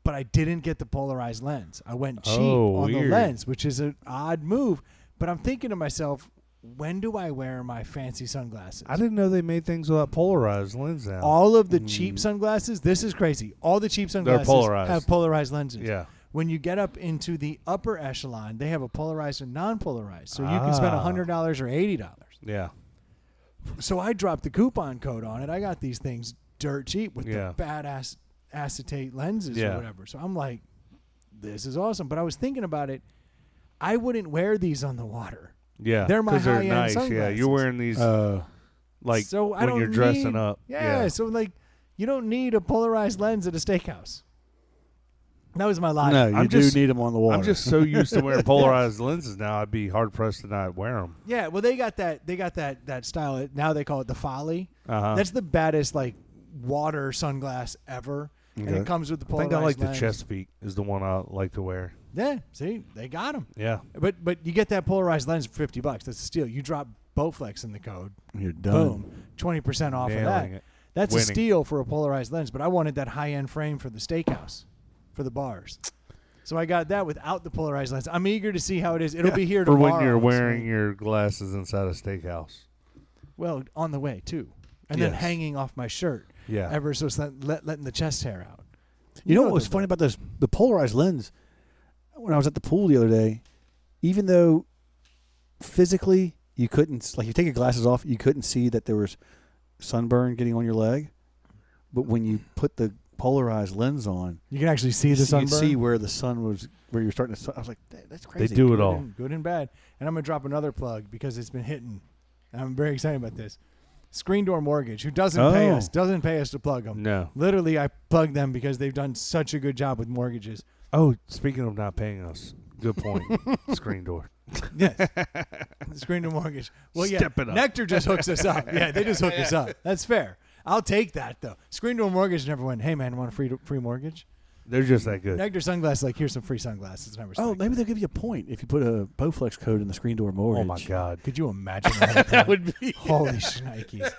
But I didn't get the polarized lens. I went cheap Oh, on the weird. lens, which is an odd move. But I'm thinking to myself, when do I wear my fancy sunglasses? I didn't know they made things without polarized lens now. All of the cheap sunglasses, this is crazy. All the cheap sunglasses polarized. have polarized lenses. Yeah. When you get up into the upper echelon, they have a polarized and non-polarized. So you can spend $100 or $80. Yeah. So I dropped the coupon code on it. I got these things dirt cheap with Yeah. the badass acetate lenses Yeah. or whatever. So I'm like, this is awesome. But I was thinking about it. I wouldn't wear these on the water. Yeah, They're my 'cause they're high-end nice. Yeah, sunglasses. you're wearing these like so I when don't you're dressing need- up. Yeah, so like you don't need a polarized lens at a steakhouse. That was my logic. No, you I'm do just- need them on the water. I'm just so used to wearing polarized lenses now. I'd be hard pressed to not wear them. Yeah, well they got that style. Now they call it the Folly. That's That's the baddest like water sunglass ever. And Okay. it comes with the I polarized think I like lens. the Chesapeake is the one I like to wear. Yeah, see, they got them. Yeah, But you get that polarized lens for $50. That's a steal. You drop Bowflex in the code. You're done. Boom, 20% off of that. nailing it. That's a Winning. steal for a polarized lens. But I wanted that high end frame for the steakhouse, for the bars. So I got that without the polarized lens. I'm eager to see how it is. It'll be here For tomorrow. when you're so- wearing your glasses inside a steakhouse. well, on the way too, and then Yes. hanging off my shirt, Yeah, ever so letting the chest hair out. You know what the- was funny about this? The polarized lens, when I was at the pool the other day, even though physically you couldn't, like you take your glasses off, you couldn't see that there was sunburn getting on your leg. But when you put the polarized lens on, You can actually see the you sunburn. could see where the sun was, where you're starting to. I was like, that's crazy. they do it good all. and, good and bad. And I'm gonna drop another plug because it's been hitting. And I'm very excited about this. Screen Door Mortgage, who doesn't pay us to plug them. No. Literally, I plug them because they've done such a good job with mortgages. Oh, speaking of not paying us, good point. Screen door. Yes. Screen Door Mortgage. Well, yeah. Step it up. Nectar just hooks us up. Yeah, they just hook us up. That's fair. I'll take that though. Screen Door Mortgage never went, hey man, want a free mortgage? They're just that good. Nectar Sunglasses, like here's some free sunglasses. Never. Oh, maybe they'll give you a point if you put a Bowflex code in the screen door mortgage. Oh my God. Could you imagine that? That would be. Holy shnikes.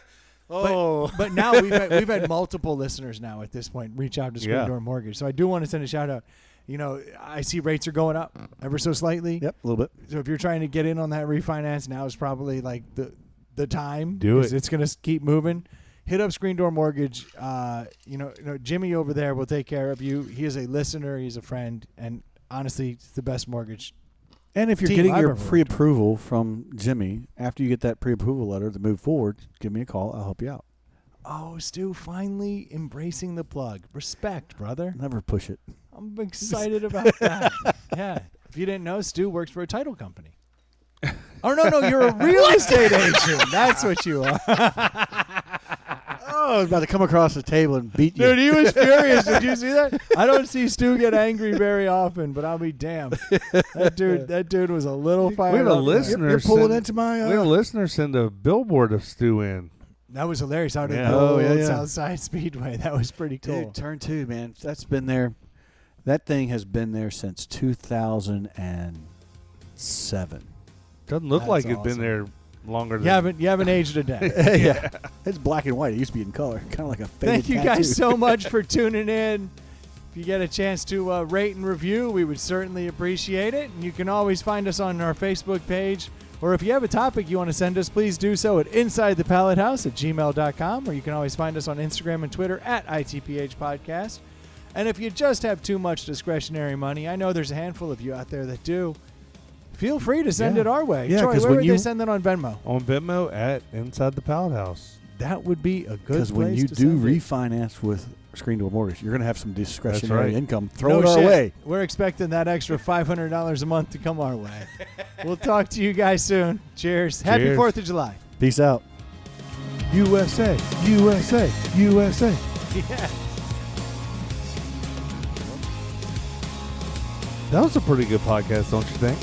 Oh. But now we've had multiple listeners now at this point reach out to Screen Yeah. Door Mortgage. So I do want to send a shout out. You know, I see rates are going up ever so slightly. Yep, a little bit. So if you're trying to get in on that refinance, now is probably like the time. Do 'cause it. It's going to keep moving. Hit up Screen Door Mortgage. You know, Jimmy over there will take care of you. He is a listener. He's a friend, and honestly, it's the best mortgage. And if you're Team getting your I've ever pre-approval from Jimmy, after you get that pre-approval letter to move forward, give me a call. I'll help you out. Oh, Stu, finally embracing the plug. Respect, brother. Never push it. I'm excited about that. Yeah. If you didn't know, Stu works for a title company. Oh, no, you're a real estate agent. That's what you are. Oh, I was about to come across the table and beat you. Dude, he was furious. Did you see that? I don't see Stu get angry very often, but I'll be damned. That dude was a little fired We have a up. listener. You're pulling send- into my. We have a listener send a billboard of Stu in. That was hilarious. Out at Yeah. the Oh, old yeah, yeah. Southside Speedway. That was pretty cool. Dude, turn 2, man. That's been there. That thing has been there since 2007. Doesn't look That's like it's awesome. been there longer than. You haven't aged a day. Yeah. It's black and white. It used to be in color. Kind of like a faded Thank you tattoo. guys so much for tuning in. If you get a chance to rate and review, we would certainly appreciate it. And you can always find us on our Facebook page. Or if you have a topic you want to send us, please do so at insidethepallethouse@gmail.com. Or you can always find us on Instagram and Twitter at ITPH Podcast. And if you just have too much discretionary money, I know there's a handful of you out there that do, feel free to send Yeah. it our way. Yeah, Troy, 'cause where when would you- they send that on Venmo? On Venmo at Inside the Pallet House. That would be a good place Because when you to do send it. refinance with Screen Door Mortgage, you're going to have some discretionary right. income. Throw No it our shit. way. We're expecting that extra $500 a month to come our way. We'll talk to you guys soon. Cheers. Happy Cheers. 4th of July. Peace out. USA, USA, USA. Yeah. That was a pretty good podcast, don't you think?